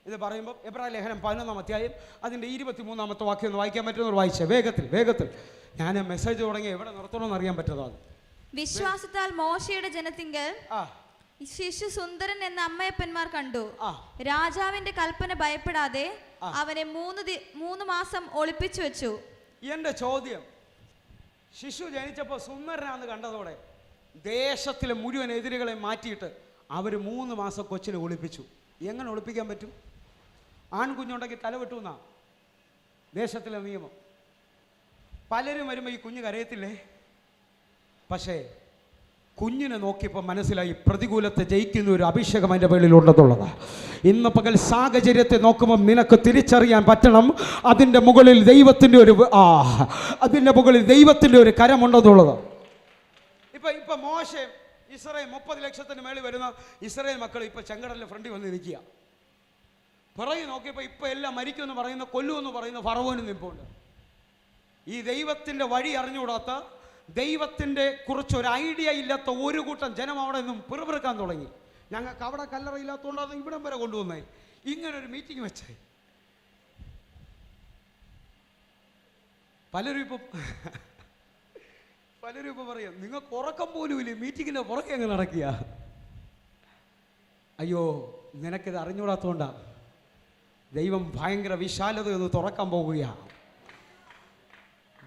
ഇത് പറയുമ്പോൾ എബ്രായ ലേഖനം 11-ാം അധ്യായം അതിൻ്റെ 23-ാമത്തെ വാക്യം ഒന്ന് വായിക്കാൻ പറ്റുന്നവർ വായിച്ചേ. വേഗത്തിൽ ഞാൻ മെസ്സേജ് തുടങ്ങി എവിടെ നിർത്തണമെന്ന് അറിയാൻ പറ്റുന്നത്. വിശ്വാസത്താൽ മോശയുടെ ജനത്തിങ്കൽ ശിശു സുന്ദരൻ എന്ന അമ്മയപ്പന്മാർ കണ്ടു. രാജാവിന്റെ കൽപ്പന ഭയപ്പെടാതെ അവനെ 3 മാസം ഒളിപ്പിച്ചു വെച്ചു. എന്റെ ചോദ്യം, ശിശു ജനിച്ചപ്പോൾ സുന്ദരനാന്ന് കണ്ടതോടെ ദേശത്തിലെ മുഴുവൻ എതിരുകളെ മാറ്റിയിട്ട് അവർ 3 മാസം കൊച്ചിനെ ഒളിപ്പിച്ചു. എങ്ങനെ ഒളിപ്പിക്കാൻ പറ്റും? ആൺകുഞ്ഞുണ്ടെങ്കിൽ തല വെട്ടുന്നാ ദേശത്തിലെ നിയമം. പലരും വരുമ്പോൾ ഈ കുഞ്ഞ് കരയത്തില്ലേ? പക്ഷേ കുഞ്ഞിനെ നോക്കിയപ്പോൾ മനസ്സിലായി പ്രതികൂലത്തെ ജയിക്കുന്ന ഒരു അഭിഷേകം അതിൻ്റെ പേരിലുണ്ടെന്നുള്ളത്. ഇന്ന് പകൽ സാഹചര്യത്തെ നോക്കുമ്പോൾ നിനക്ക് തിരിച്ചറിയാൻ പറ്റണം, അതിൻ്റെ മുകളിൽ ദൈവത്തിൻ്റെ ഒരു കരമുണ്ടെന്നുള്ളത്. ഇപ്പം മോശെ ഇസ്രായേൽ 30 ലക്ഷത്തിന് മേളിൽ വരുന്ന ഇസ്രായേൽ മക്കൾ ഇപ്പം ചെങ്കടലിൻ്റെ ഫ്രണ്ടിൽ വന്ന് നിൽക്കുക. പിറകെ നോക്കിയപ്പോൾ ഇപ്പം എല്ലാം മരിക്കുമെന്ന് പറയുന്ന, കൊല്ലുമെന്ന് പറയുന്ന ഫറവോന് നിൽപ്പുണ്ട്. ഈ ദൈവത്തിൻ്റെ വഴി അറിഞ്ഞുകൂടാത്ത, ദൈവത്തിൻ്റെ കുറിച്ചൊരു ഐഡിയ ഇല്ലാത്ത ഒരു കൂട്ടം ജനം അവിടെ നിന്നും പിറുപിറുക്കാൻ തുടങ്ങി. ഞങ്ങൾക്ക് അവിടെ കല്ലറയില്ലാത്തതുകൊണ്ടാണ് ഇവിടം വരെ കൊണ്ടുവന്നേ. ഇങ്ങനൊരു മീറ്റിംഗ് വെച്ചേ. പലരും ഇപ്പം പറയാം, നിങ്ങൾക്ക് ഉറക്കം പോലും ഇല്ലേ, മീറ്റിങ്ങിൻ്റെ പുറകെ അങ്ങ് നടക്കുക. അയ്യോ, നിനക്കിത് അറിഞ്ഞുകൂടാത്തതുകൊണ്ടാണ്. ദൈവം ഭയങ്കര വിശാലതയൊന്ന് തുറക്കാൻ പോകുകയാണ്.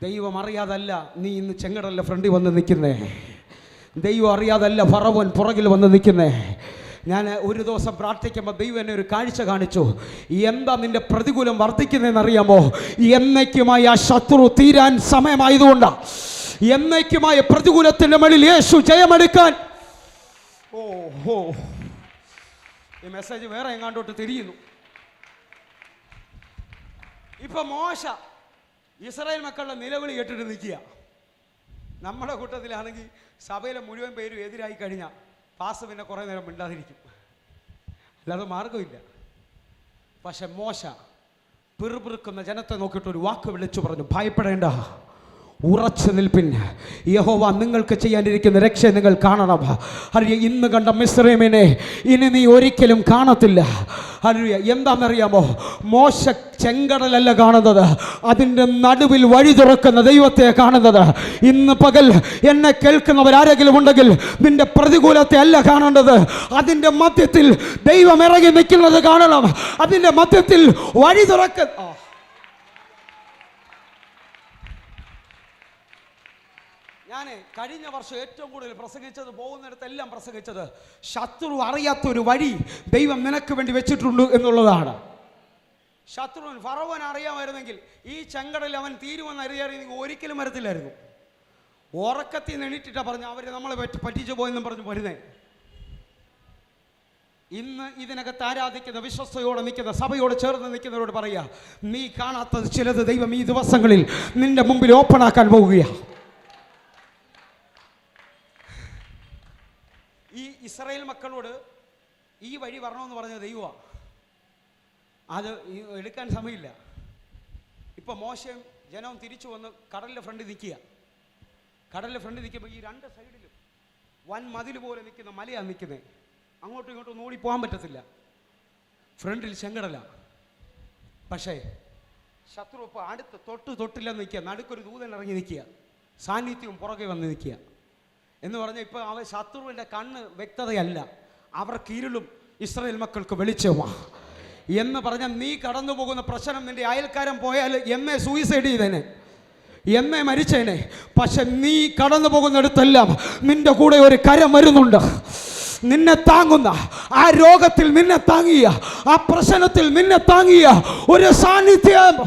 ദൈവം അറിയാതല്ല നീ ഇന്ന് ചെങ്കടലിൻ്റെ ഫ്രണ്ടിൽ വന്ന് നിൽക്കുന്നേ. ദൈവം അറിയാതല്ല ഫറവോൻ പുറകിൽ വന്ന് നിൽക്കുന്നേ. ഞാൻ ഒരു ദിവസം പ്രാർത്ഥിക്കുമ്പോൾ ദൈവം എന്നെ ഒരു കാഴ്ച കാണിച്ചു. എന്താ നിന്റെ പ്രതികൂലം വർദ്ധിക്കുന്നതെന്നറിയാമോ? എന്നേക്കുമായി ആ ശത്രു തീരാൻ സമയമായതുകൊണ്ടാണ്. എന്നേക്കുമായ പ്രതികൂലത്തിൻ്റെ മേളിൽ യേശു ജയമെടുക്കാൻ. ഈ മെസ്സേജ് വേറെ എങ്ങാണ്ടോട്ട് തിരിയുന്നു. ഇപ്പൊ മോശ ഇസ്രായേൽ മക്കളുടെ നിലവിളി കേട്ടിട്ട് നിൽക്കുക. നമ്മുടെ കൂട്ടത്തിലാണെങ്കിൽ സഭയിലെ മുഴുവൻ പേരും എതിരായി കഴിഞ്ഞാൽ പാസ് പിന്നെ കുറേ നേരം മിണ്ടാതിരിക്കും, അല്ലാതെ മാർഗമില്ല. പക്ഷെ മോശ പിറുപിറുക്കുന്ന ജനത്തെ നോക്കിയിട്ട് ഒരു വാക്ക് വിളിച്ചു പറഞ്ഞു, ഭയപ്പെടേണ്ട, ഉറച്ചു നിൽപ്പിൻ, യഹോവ നിങ്ങൾക്ക് ചെയ്യാനിരിക്കുന്ന രക്ഷ നിങ്ങൾ കാണണം. ഹല്ലേലൂയ, ഇന്ന് കണ്ട മിസ്രയീമിനെ ഇനി നീ ഒരിക്കലും കാണത്തില്ല. ഹല്ലേലൂയ. എന്താണെന്നറിയാമോ? മോശ ചെങ്കടലല്ല കാണുന്നത്, അതിൻ്റെ നടുവിൽ വഴി തുറക്കുന്ന ദൈവത്തെ കാണുന്നത്. ഇന്ന് പകൽ എന്നെ കേൾക്കുന്നവരാരെങ്കിലും ഉണ്ടെങ്കിൽ നിന്റെ പ്രതികൂലത്തെ അല്ല കാണേണ്ടത്, അതിൻ്റെ മധ്യത്തിൽ ദൈവം ഇറങ്ങി നിൽക്കുന്നത് കാണണം. അതിൻ്റെ മധ്യത്തിൽ വഴി തുറക്കുന്ന. ഞാൻ കഴിഞ്ഞ വർഷം ഏറ്റവും കൂടുതൽ പ്രസംഗിച്ചത്, പോകുന്നിടത്തെല്ലാം പ്രസംഗിച്ചത്, ശത്രു അറിയാത്തൊരു വഴി ദൈവം നിനക്ക് വേണ്ടി വെച്ചിട്ടുണ്ട് എന്നുള്ളതാണ്. ശത്രുവിന് ഫറവോൻ അറിയാമായിരുന്നെങ്കിൽ ഈ ചെങ്കടലിൽ അവൻ തീരുമെന്ന് അറിയാമെങ്കിൽ ഒരിക്കലും വരത്തില്ലായിരുന്നു. ഉറക്കത്തിൽ നിന്ന് എണീറ്റിട്ടാ പറഞ്ഞു അവർ നമ്മളെ പറ്റിച്ചു പോയെന്നും പറഞ്ഞു വരുന്നേ. ഇന്ന് ഇതിനകത്ത് ആരാധിക്കുന്ന, വിശ്വസ്തയോടെ നിൽക്കുന്ന, സഭയോട് ചേർന്ന് നിൽക്കുന്നവരോട് പറയുക, നീ കാണാത്തത് ചിലത് ദൈവം ഈ ദിവസങ്ങളിൽ നിന്റെ മുമ്പിൽ ഓപ്പൺ ആക്കാൻ പോവുകയാണ്. ഈ ഇസ്രായേൽ മക്കളോട് ഈ വഴി വരണമെന്ന് പറഞ്ഞ ദൈവമാണ്. അത് എടുക്കാൻ സമയമില്ല. ഇപ്പം മോശയും ജനവും തിരിച്ചു വന്ന് കടലിൻ്റെ ഫ്രണ്ടിൽ നിൽക്കുക. കടലിൻ്റെ ഫ്രണ്ടിൽ നിൽക്കുമ്പോൾ ഈ രണ്ട് സൈഡിലും വൻ മതിൽ പോലെ നിൽക്കുന്ന മലയാണ് നിൽക്കുന്നത്. അങ്ങോട്ടും ഇങ്ങോട്ടും ഓടിപ്പോകാൻ പറ്റത്തില്ല. ഫ്രണ്ടിൽ ചെങ്കടല. പക്ഷേ ശത്രു ഇപ്പോൾ അടുത്ത് തൊട്ടില്ലെന്ന് നിൽക്കുക. നടുക്കൊരു ദൂതൻ ഇറങ്ങി നിൽക്കുക, സാന്നിധ്യവും പുറകെ വന്ന് നിൽക്കുക. എന്ന് പറഞ്ഞാൽ ഇപ്പോൾ അവൻ ശത്രുവിൻ്റെ കണ്ണ് വ്യക്തതയല്ല, അവർക്ക് ഇരുളും ഇസ്രായേൽ മക്കൾക്ക് വെളിച്ചവുമാണ്. എന്ന് പറഞ്ഞാൽ നീ കടന്നു പോകുന്ന പ്രശ്നം നിന്റെ അയൽക്കാരൻ പോയാൽ എന്നെ സൂയിസൈഡ് ചെയ്തേനെ, എന്നെ മരിച്ചേനെ. പക്ഷെ നീ കടന്നു പോകുന്നിടത്തെല്ലാം നിന്റെ കൂടെ ഒരു കരം വരുന്നുണ്ട്, നിന്നെ താങ്ങുന്ന, ആ രോഗത്തിൽ നിന്നെ താങ്ങിയ, ആ പ്രശ്നത്തിൽ നിന്നെ താങ്ങിയ ഒരു സാന്നിധ്യം.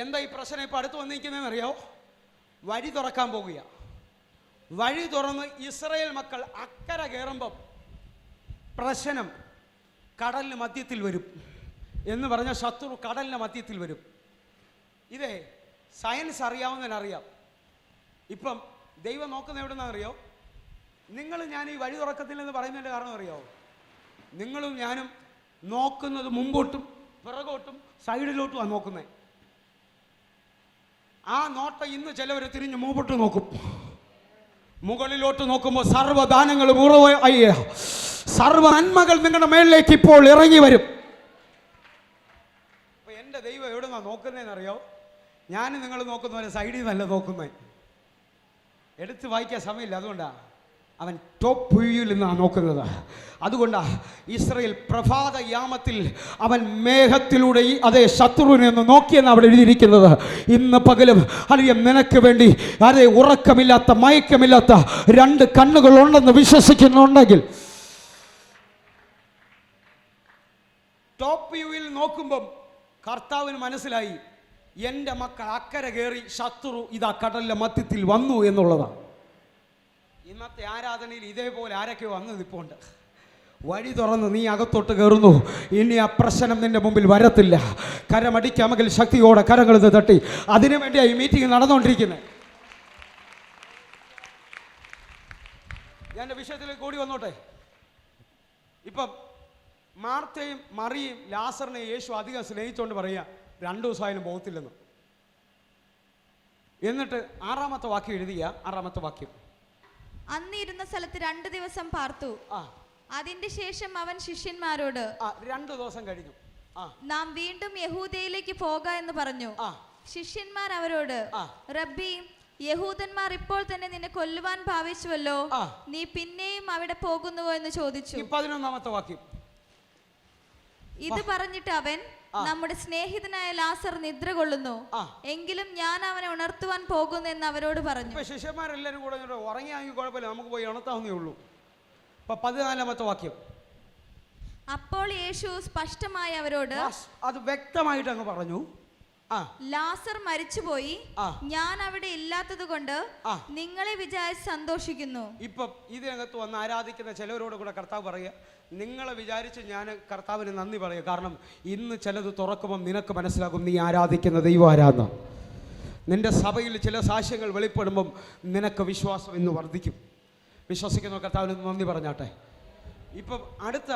എന്താ ഈ പ്രശ്നം ഇപ്പം അടുത്ത് വന്നിരിക്കുന്നതെന്ന് അറിയോ? വഴി തുറക്കാൻ പോകുക. വഴി തുറന്ന് ഇസ്രായേൽ മക്കൾ അക്കരെ കയറുമ്പം പ്രശ്നം കടലിന് മധ്യത്തിൽ വരും എന്ന് പറഞ്ഞ ശത്രു കടലിന് മധ്യത്തിൽ വരും. ഇതേ സയൻസ് അറിയാവുന്നതിനറിയാം. ഇപ്പം ദൈവം നോക്കുന്ന എവിടെന്നാണെന്നറിയോ? നിങ്ങൾ ഞാൻ ഈ വഴി തുറക്കത്തില്ലെന്ന് പറയുന്നതിൻ്റെ കാരണം അറിയോ? നിങ്ങളും ഞാനും നോക്കുന്നത് മുമ്പോട്ടും പിറകോട്ടും സൈഡിലോട്ടുമാണ് നോക്കുന്നത്. ആ നോട്ടം ഇന്ന് ചിലവർ തിരിഞ്ഞ് മുമ്പോട്ട് നോക്കും. മുകളിലോട്ട് നോക്കുമ്പോൾ സർവ്വദാനങ്ങൾ സർവ്വ നന്മകൾ നിങ്ങളുടെ മേളിലേക്ക് ഇപ്പോൾ ഇറങ്ങി വരും. അപ്പൊ എൻ്റെ ദൈവം എവിടെന്നാ നോക്കുന്നതെന്നറിയോ? ഞാൻ നിങ്ങൾ നോക്കുന്ന പോലെ സൈഡിൽ നിന്നല്ല നോക്കുന്നത്. എടുത്ത് വായിക്കാൻ സമയമില്ല, അതുകൊണ്ടാണ്. അവൻ ടോപ്പ് വ്യൂവിൽ നിന്നാണ് നോക്കുന്നത്. അതുകൊണ്ടാണ് ഇസ്രായേൽ പ്രഭാത യാമത്തിൽ അവൻ മേഘത്തിലൂടെ അതേ ശത്രുവിനെ ഒന്ന് നോക്കിയെന്ന് അവിടെ എഴുതിയിരിക്കുന്നത്. ഇന്ന് പകലും അറിയാം, നിനക്ക് വേണ്ടി അതേ ഉറക്കമില്ലാത്ത മയക്കമില്ലാത്ത രണ്ട് കണ്ണുകൾ ഉണ്ടെന്ന് വിശ്വസിക്കുന്നുണ്ടെങ്കിൽ ടോപ്പ് വ്യൂവിൽ നോക്കുമ്പം കർത്താവിന് മനസ്സിലായി, എൻ്റെ മക്കൾ അക്കരെ കയറി ശത്രു ഇതാ കടലിലെ മധ്യത്തിൽ വന്നു എന്നുള്ളതാണ്. ഇന്നത്തെ ആരാധനയിൽ ഇതേപോലെ ആരൊക്കെയോ വന്ന് നിൽപ്പുണ്ട്. വഴി തുറന്ന് നീ അകത്തോട്ട് കയറുന്നു. ഇനി ആ പ്രശ്നം നിന്റെ മുമ്പിൽ വരത്തില്ല. കരമടിക്കാമെങ്കിൽ ശക്തിയോടെ കരങ്ങൾ തട്ടി. അതിനുവേണ്ടിയാണ് ഈ മീറ്റിംഗ് നടന്നുകൊണ്ടിരിക്കുന്നത്. ഞാൻ എൻ്റെ വിഷയത്തിലേക്ക് കൂടി വന്നോട്ടെ. ഇപ്പം മാർത്തയും മറിയും ലാസറിനെയും യേശു അധികം സ്നേഹിച്ചുകൊണ്ട് പറയുക 2 ദിവസമായാലും പോകത്തില്ലെന്ന്. എന്നിട്ട് 6-ാമത്തെ വാക്യം എഴുതിയ 6-ാമത്തെ വാക്യം, അന്നിരുന്ന സ്ഥലത്ത് 2 ദിവസം പാർത്തു. അതിന്റെ ശേഷം അവൻ ശിഷ്യന്മാരോട് 2 ദിവസം കഴിഞ്ഞു, നാം വീണ്ടും യഹൂദയിലേക്ക് പോക എന്ന് പറഞ്ഞു. ശിഷ്യന്മാർ അവരോട്, റബ്ബി, യഹൂദന്മാർ ഇപ്പോൾ തന്നെ നിന്നെ കൊല്ലുവാൻ ഭാവിച്ചുവല്ലോ, നീ പിന്നെയും അവിടെ പോകുന്നുവോ എന്ന് ചോദിച്ചു. 11-ാമത്തെ വാക്യം, ഇത് പറഞ്ഞിട്ട് അവൻ, നമ്മുടെ സ്നേഹിതനായ ലാസർ നിദ്ര കൊള്ളുന്നു, എങ്കിലും ഞാൻ അവനെ ഉണർത്തുവാൻ പോകുന്നു എന്ന് അവരോട് പറഞ്ഞു. ശിഷ്യന്മാരെല്ലാവരും കൂടെ ഉറങ്ങിയാണെങ്കിൽ കുഴപ്പമില്ല, നമുക്ക് പോയി ഉണർത്താവുന്നേ ഉള്ളൂ. 14-ാമത്തെ വാക്യം, അപ്പോൾ യേശു സ്പഷ്ടമായി അവരോട് അത് വ്യക്തമായിട്ട് അങ്ങ് പറഞ്ഞു, ലാസർ മരിച്ചുപോയി, ഞാൻ അവിടെ ഇല്ലാത്തത് കൊണ്ട് നിങ്ങളെ വിചാരിച്ച് സന്തോഷിക്കുന്നു. ഇപ്പം ഇതിനകത്ത് വന്ന് ആരാധിക്കുന്ന ചിലവരോട് കൂടെ കർത്താവ് പറയുക, നിങ്ങളെ വിചാരിച്ച് ഞാൻ കർത്താവിന് നന്ദി പറയുക. കാരണം ഇന്ന് ചിലത് തുറക്കുമ്പം നിനക്ക് മനസ്സിലാകും നീ ആരാധിക്കുന്ന ദൈവം ആരാധന. നിന്റെ സഭയിൽ ചില സാക്ഷ്യങ്ങൾ വെളിപ്പെടുമ്പം നിനക്ക് വിശ്വാസം ഇന്ന് വർദ്ധിക്കും. വിശ്വസിക്കുന്ന കർത്താവിന് നന്ദി പറഞ്ഞാട്ടെ. ഇപ്പം അടുത്ത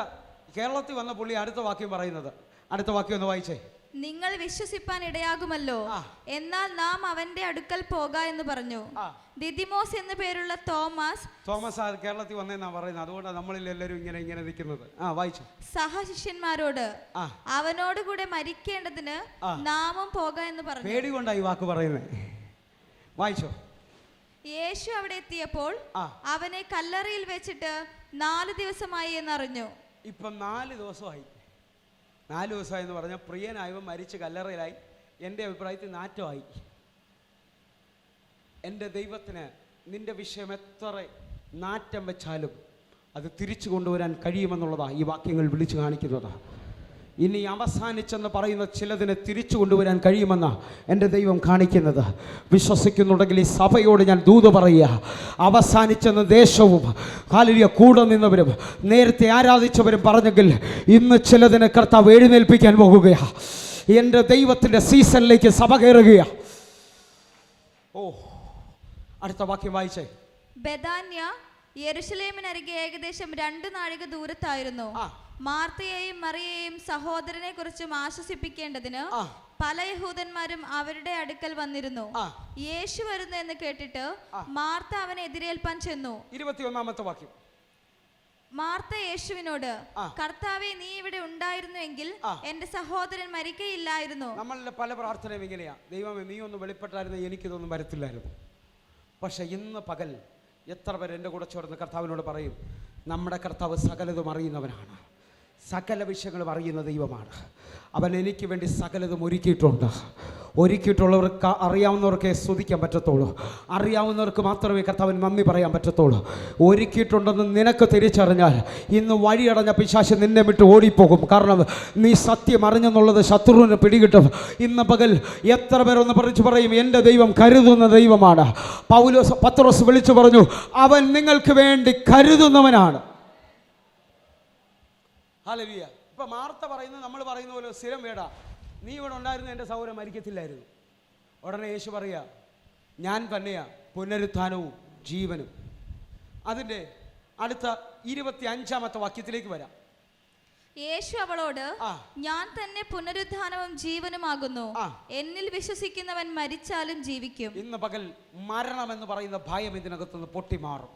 കേരളത്തിൽ വന്ന പുള്ളി അടുത്ത വാക്യം പറയുന്നത്, അടുത്ത വാക്യം ഒന്ന് വായിച്ചേ. നിങ്ങൾ വിശ്വസിപ്പാൻ ഇടയാകുമല്ലോ, എന്നാൽ നാം അവന്റെ അടുക്കൽ പോക എന്ന് പറഞ്ഞു. ദിദിമോസ് എന്നു പേരുള്ള തോമസ് കേരളത്തിൽ വന്നേന്നാ പറയുന്നത്. അതുകൊണ്ടാണ് നമ്മളിൽ എല്ലാവരും ഇങ്ങനെ നിൽക്കുന്നത്. വായിച്ചു. സഹശിഷ്യന്മാരോട് അവനോട് കൂടെ മരിക്കേണ്ടതിന് നാമും പോക എന്ന് പറഞ്ഞു. പേടി കൊണ്ടായി വാക്ക് പറയുന്നത്. വായിച്ചോ. യേശു അവിടെ എത്തിയപ്പോൾ അവനെ കല്ലറയിൽ വെച്ചിട്ട് 4 ദിവസമായി എന്നറിഞ്ഞു. ഇപ്പം 4 ദിവസമായി. 4 ദിവസമായി എന്ന് പറഞ്ഞാൽ പ്രിയനായവൻ മരിച്ച് കല്ലറയിലായി. എൻ്റെ അഭിപ്രായത്തിൽ നാറ്റമായി. എൻ്റെ ദൈവത്തിന് നിന്റെ വിഷയം എത്ര നാറ്റം വെച്ചാലും അത് തിരിച്ചു കൊണ്ടുവരാൻ കഴിയുമെന്നുള്ളതാണ് ഈ വാക്യങ്ങൾ വിളിച്ചു കാണിക്കുന്നത്. ഇനി അവസാനിച്ചെന്ന് പറയുന്ന ചിലതിനെ തിരിച്ചു കൊണ്ടുവരാൻ കഴിയുമെന്നാണ് എൻ്റെ ദൈവം കാണിക്കുന്നത്. വിശ്വസിക്കുന്നുണ്ടെങ്കിൽ ഈ സഭയോട് ഞാൻ ദൂത് പറയുക, അവസാനിച്ചെന്ന് ദേശവും ഹല്ലേലൂയ കൂടെ നിന്നവരും നേരത്തെ ആരാധിച്ചവരും പറഞ്ഞെങ്കിൽ ഇന്ന് ചിലതിനെ കർത്താവ് എഴുന്നേൽപ്പിക്കാൻ പോകുകയാണ്. എൻ്റെ ദൈവത്തിൻ്റെ സീസണിലേക്ക് സഭ കയറുകയാണ്. അടുത്ത വാക്യം വായിച്ചേ. ബെഥാന്യ യെരുശലേമിനരികെ ഏകദേശം 2 നാഴിക ദൂരത്തായിരുന്നു. മാർത്തയെയും മറിയയെയും സഹോദരനെ കുറിച്ചും ആശ്വസിപ്പിക്കേണ്ടതിന് പല യഹൂദന്മാരും അവരുടെ അടുക്കൽ വന്നിരുന്നു. യേശു വരുന്നു എന്ന് കേട്ടിട്ട് മാർത്ത അവനെ എതിരേൽപ്പാൻ ചെന്നു. 21-ാമത്തെ വാക്യം. മാർത്ത യേശുവിനോട്, കർത്താവേ, നീ ഇവിടെ ഉണ്ടായിരുന്നുവെങ്കിൽ എന്റെ സഹോദരൻ മരിക്കയില്ലായിരുന്നു. നമ്മളുടെ പല പ്രാർത്ഥനയും ഇങ്ങനെയാ, ദൈവമേ നീ ഒന്ന് വെളിപ്പെട്ടായിരുന്നു എനിക്കിതൊന്നും വരത്തില്ലായിരുന്നു. പക്ഷെ ഇന്ന് പകൽ എത്ര പേർ എൻ്റെ കൂടെ ചേർന്ന് കർത്താവിനോട് പറയും, നമ്മുടെ കർത്താവ് സകലതും അറിയുന്നവനാണ്, സകല വിഷയങ്ങളും അറിയുന്ന ദൈവമാണ്. അവൻ എനിക്ക് വേണ്ടി സകലതും ഒരുക്കിയിട്ടുണ്ട്. ഒരുക്കിയിട്ടുള്ളവർക്ക് അറിയാവുന്നവർക്ക് സ്തുതിക്കാൻ പറ്റത്തുള്ളൂ. അറിയാവുന്നവർക്ക് മാത്രമേ കർത്താവിന് നന്ദി പറയാൻ പറ്റത്തുള്ളൂ. ഒരുക്കിയിട്ടുണ്ടെന്ന് നിനക്ക് തിരിച്ചറിഞ്ഞാൽ ഇന്ന് വഴിയടഞ്ഞ പിശാച് നിന്നെ വിട്ട് ഓടിപ്പോകും. കാരണം നീ സത്യം അറിഞ്ഞെന്നുള്ളത് ശത്രുവിന് പിടികിട്ടും. ഇന്ന് പകൽ എത്ര പേരൊന്ന് പറിച്ചു പറയും, എൻ്റെ ദൈവം കരുതുന്ന ദൈവമാണ്. പത്രോസ് വിളിച്ചു പറഞ്ഞു, അവൻ നിങ്ങൾക്ക് വേണ്ടി കരുതുന്നവനാണ്. ഹല്ലേലൂയ. ഇപ്പൊ മാർത്ത പറയുന്നത് നമ്മൾ പറയുന്ന പോലെ സ്ഥിരം വേടാ, നീ ഇവിടെ ഉണ്ടായിരുന്ന എൻ്റെ സഹോദരൻ മരിക്കത്തില്ലായിരുന്നു. ഉടനെ യേശു പറയുക, ഞാൻ തന്നെയാ പുനരുത്ഥാനവും ജീവനും. അതിൻ്റെ അടുത്ത 25-ാമത്തെ വാക്യത്തിലേക്ക് വരാം. യേശു അവളോട്, ഞാൻ തന്നെ പുനരുത്ഥാനവും ജീവനുമാകുന്നു. എന്നിൽ വിശ്വസിക്കുന്നവൻ മരിച്ചാലും ജീവിക്കും. ഇന്ന് പകൽ മരണം എന്ന് പറയുന്ന ഭയം ഇതിനകത്തുനിന്ന് പൊട്ടിമാറും.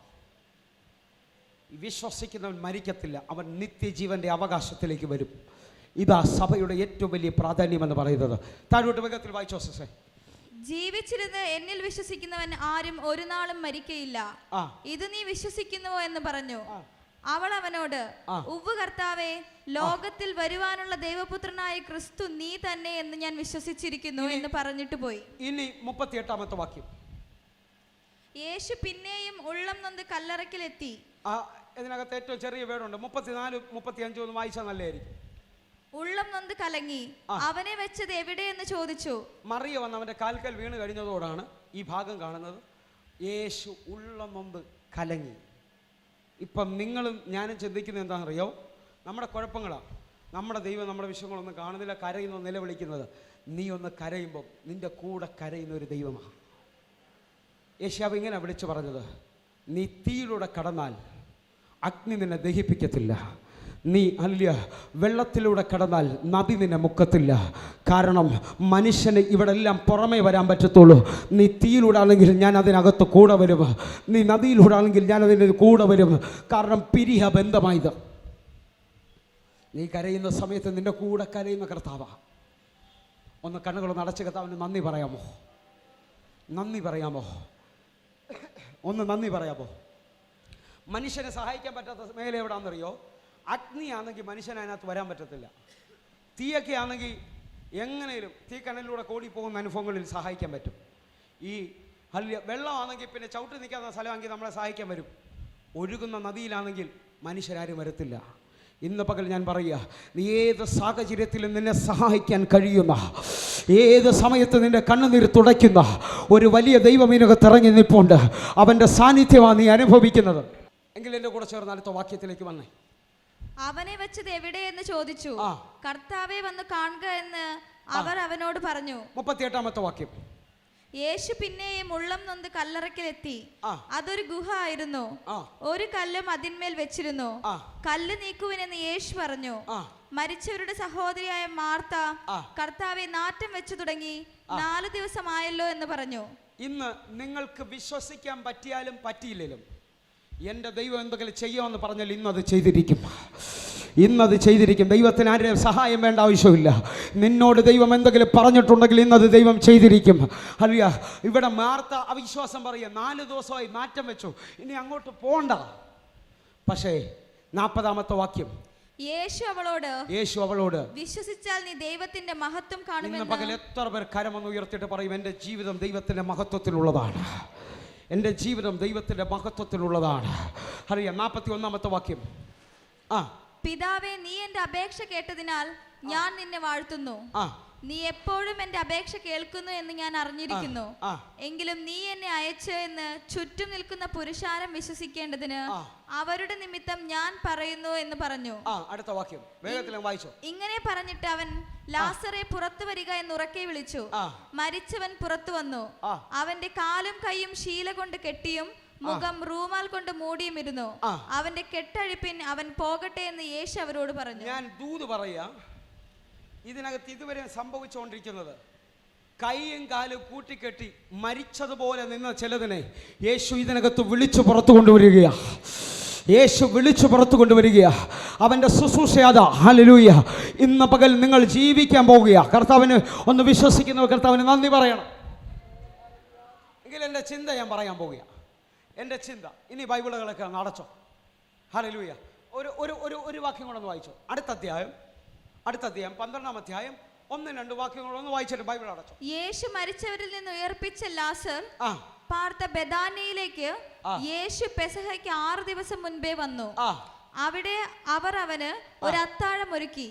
വിശ്വസിക്കുന്നവൻ മരിക്കത്തില്ല, അവൻ നിത്യജീവന്റെ അവകാശത്തിലേക്ക് വരും. ഇതാ സഭയുടെ ഏറ്റവും വലിയ പ്രാധാന്യം എന്ന് പറയുന്നത്. താഴോട്ട് വേഗത്തിൽ വായിച്ചോ സിസ്റ്റർ. ജീവിച്ചിരുന്ന് എന്നിൽ വിശ്വസിക്കുന്നവൻ ആരും ഒരു നാളും മരിക്കയില്ല. ഇത് നീ വിശ്വസിക്കുന്നുവോ എന്ന് പറഞ്ഞു. അവൾ അവനോട്, ഉവ്വ് കർത്താവേ, ലോകത്തിൽ വരുവാനുള്ള ദൈവപുത്രനായ ക്രിസ്തു നീ തന്നെ എന്ന് ഞാൻ വിശ്വസിച്ചിരിക്കുന്നു എന്ന് പറഞ്ഞിട്ട് പോയി. ഇനി 38-ാമത്തെ വാക്യം. യേശു പിന്നെയും ഉള്ളം നൊന്ത് കല്ലറയ്ക്കലെത്തി. ഇതിനകത്ത് ഏറ്റവും ചെറിയ വേടുണ്ട്. 34, 35 ഒന്ന് വായിച്ചാൽ നല്ലതായിരിക്കും. ഉള്ളം നൊന്ത് കലങ്ങി. അവനെ വെച്ചത് എവിടെയെന്ന് ചോദിച്ചു. മറിയ വന്ന് അവന്റെ കാൽക്കൽ വീണ് കഴിഞ്ഞതോടാണ് ഈ ഭാഗം കാണുന്നത്. യേശു ഉള്ളം നൊന്ത് കലങ്ങി. ഇപ്പം നിങ്ങളും ഞാനും ചിന്തിക്കുന്നത് എന്താണെന്നറിയോ? നമ്മുടെ കുഴപ്പങ്ങളാണ്. നമ്മുടെ ദൈവം നമ്മുടെ വിഷയങ്ങളൊന്നും കാണുന്നില്ല, കരയുന്നു, നിലവിളിക്കുന്നത്. നീ ഒന്ന് കരയുമ്പം നിന്റെ കൂടെ കരയുന്ന ഒരു ദൈവമാണ്. യേശാവ് ഇങ്ങനെ വിളിച്ചു പറഞ്ഞത്, നീ തീയിലൂടെ കടന്നാൽ അഗ്നി നിന്നെ ദഹിപ്പിക്കത്തില്ല. നീ വെള്ളത്തിലൂടെ കടന്നാൽ നദി നിന്നെ മുക്കത്തില്ല. കാരണം മനുഷ്യന് ഇവിടെ എല്ലാം പുറമേ വരാൻ പറ്റത്തുള്ളൂ. നീ തീയിലൂടെ ആണെങ്കിൽ ഞാൻ അതിനകത്ത് കൂടെ വരും, നീ നദിയിലൂടെ ആണെങ്കിൽ ഞാൻ അതിന് കൂടെ വരും. കാരണം പിരിയ ബന്ധമായത്. നീ കരയുന്ന സമയത്ത് നിന്റെ കൂടെ കരയുന്ന കർത്താവാ. ഒന്ന് കണ്ണുകളൊന്ന് അടച്ച് കർത്താവിന് നന്ദി പറയാമോ? നന്ദി പറയാമോ? ഒന്ന് നന്ദി പറയാമോ? മനുഷ്യനെ സഹായിക്കാൻ പറ്റാത്ത മേഖല എവിടാണെന്നറിയോ? അഗ്നിയാണെങ്കിൽ മനുഷ്യന് അതിനകത്ത് വരാൻ പറ്റത്തില്ല. തീയൊക്കെ ആണെങ്കിൽ എങ്ങനെയും തീക്കനലിലൂടെ കോടിപ്പോകുന്ന അനുഭവങ്ങളിൽ സഹായിക്കാൻ പറ്റും. ഈ വെള്ളമാണെങ്കിൽ പിന്നെ ചവിട്ടി നിൽക്കാവുന്ന സ്ഥലമാണെങ്കിൽ നമ്മളെ സഹായിക്കാൻ വരും. ഒഴുകുന്ന നദിയിലാണെങ്കിൽ മനുഷ്യരാരും വരത്തില്ല. ഇന്ന് പകൽ ഞാൻ പറയുക, നീ ഏത് സാഹചര്യത്തിലും നിന്നെ സഹായിക്കാൻ കഴിയുന്ന, ഏത് സമയത്ത് നിന്റെ കണ്ണുനീർ തുടയ്ക്കുന്ന ഒരു വലിയ ദൈവം ഇതിനകത്ത് ഇറങ്ങി നിൽപ്പുണ്ട്. അവൻ്റെ സാന്നിധ്യമാണ് നീ അനുഭവിക്കുന്നത്. എങ്കിൽ എൻ്റെ കൂടെ ചേർന്ന് അടുത്ത വാക്യത്തിലേക്ക് വന്നേ. അവനെ വെച്ചത് എവിടെയെന്ന് ചോദിച്ചു. കർത്താവെ വന്ന് കാണുക എന്ന് അവർ അവനോട് പറഞ്ഞു. 38-ാമത്തെ വാക്യം. യേശു പിന്നെയും ഉള്ളം നൊന്ത് കല്ലറയ്ക്കലെത്തി. അതൊരു ഗുഹ ആയിരുന്നു. ഒരു കല്ലും അതിന്മേൽ വെച്ചിരുന്നു. കല്ല് നീക്കുവിനെന്ന് യേശു പറഞ്ഞു. മരിച്ചവരുടെ സഹോദരിയായ മാർത്ത, കർത്താവെ നാറ്റം വെച്ചു തുടങ്ങി, 4 ദിവസമായല്ലോ എന്ന് പറഞ്ഞു. ഇന്ന് നിങ്ങൾക്ക് വിശ്വസിക്കാൻ പറ്റിയാലും പറ്റിയില്ലെങ്കിലും എൻ്റെ ദൈവം എന്തെങ്കിലും ചെയ്യുമെന്ന് പറഞ്ഞാൽ ഇന്നത് ചെയ്തിരിക്കും. ഇന്നത് ചെയ്തിരിക്കും. ദൈവത്തിന് ആരുടെയും സഹായം വേണ്ട ആവശ്യമില്ല. നിന്നോട് ദൈവം എന്തെങ്കിലും പറഞ്ഞിട്ടുണ്ടെങ്കിൽ ഇന്നത് ദൈവം ചെയ്തിരിക്കും. അല്ല, ഇവിടെ മാർത്ത അവിശ്വാസം പറയുക, 4 ദിവസമായി മാറ്റം വെച്ചു, ഇനി അങ്ങോട്ട് പോണ്ട. പക്ഷേ 40-ാമത്തെ വാക്യം. യേശു അവളോട് വിശ്വസിച്ചാൽ നീ ദൈവത്തിന്റെ മഹത്വം കാണുമെന്ന്. ഇന്ന് പകൽ എത്ര പേർ കരമൊന്ന് ഉയർത്തിയിട്ട് പറയും, എൻ്റെ ജീവിതം ദൈവത്തിന്റെ മഹത്വത്തിലുള്ളതാണ്, എൻ്റെ ജീവിതം ദൈവത്തിന്റെ മഹത്വത്തിലുള്ളതാണ്. അറിയാം. 41-ാമത്തെ വാക്യം. പിതാവേ, നീ എൻ്റെ അപേക്ഷ കേട്ടതിനാൽ ഞാൻ നിന്നെ വാഴ്ത്തുന്നു. നീ എപ്പോഴും എൻ്റെ അപേക്ഷ കേൾക്കുന്നു എന്ന് ഞാൻ അറിഞ്ഞിരിക്കുന്നു. എങ്കിലും നീ എന്നെ അയച്ചു എന്ന് ചുറ്റും നിൽക്കുന്ന പുരുഷാരം വിശ്വസിക്കേണ്ടതിന് അവരുടെ നിമിത്തം ഞാൻ പറയുന്നു എന്ന് പറഞ്ഞു. അടുത്ത വാക്യം വേഗത്തിൽ വായിച്ചോ. ഇങ്ങനെ പറഞ്ഞിട്ട് അവൻ ലാസറെ പുറത്തു വരിക എന്ന് ഉറക്കെ വിളിച്ചു. മരിച്ചവൻ പുറത്തു വന്നു. അവന്റെ കാലും കൈയും ശീല കൊണ്ട് കെട്ടിയും മുഖം റൂമാൽ കൊണ്ട് മൂടിയും ഇരുന്നു. അവന്റെ കെട്ടഴിപ്പിൻ അവൻ പോകട്ടെ എന്ന് യേശു അവരോട് പറഞ്ഞു. ഞാൻ ദൂത് പറയാ, ഇതിനകത്ത് ഇതുവരെ സംഭവിച്ചുകൊണ്ടിരിക്കുന്നത്, കൈയും കാലും കൂട്ടിക്കെട്ടി മരിച്ചതുപോലെ നിന്ന ചിലതിനെ യേശു ഇതിനകത്ത് വിളിച്ചു പുറത്തു കൊണ്ടുവരികയാ. യേശു വിളിച്ചു പുറത്തു കൊണ്ടുവരികയാ. അവൻ്റെ ശുശ്രൂഷയാത. ഹല്ലേലൂയ. ഇന്ന് പകൽ നിങ്ങൾ ജീവിക്കാൻ പോവുകയാ. കർത്താവിന് ഒന്ന് വിശ്വസിക്കുന്നവർ കർത്താവിന് നന്ദി പറയണം. എങ്കിൽ എൻ്റെ ചിന്ത ഞാൻ പറയാൻ പോവുകയാണ്. എൻ്റെ ചിന്ത ഇനി ബൈബിളുകളൊക്കെ അടച്ചോ. ഹല്ലേലൂയ. ഒരു വാക്യം കൂടെ ഒന്ന് വായിച്ചോ. അടുത്ത അധ്യായം 12-ാം അധ്യായം 1, 2 വാക്യങ്ങൾ ഒന്ന് വായിച്ചിട്ട് ബൈബിൾ അടച്ചു. യേശു മരിച്ചവരിൽ നിന്ന് ഉയർപ്പിച്ച ലാസർ പാർത്ത ബെഥാനിയിലേക്ക് യേശു പെസഹയ്ക്ക് 6 ദിവസം മുൻപേ വന്നു. അവിടെ അവർ അവന് ഒരു അത്താഴം ഒരുക്കി.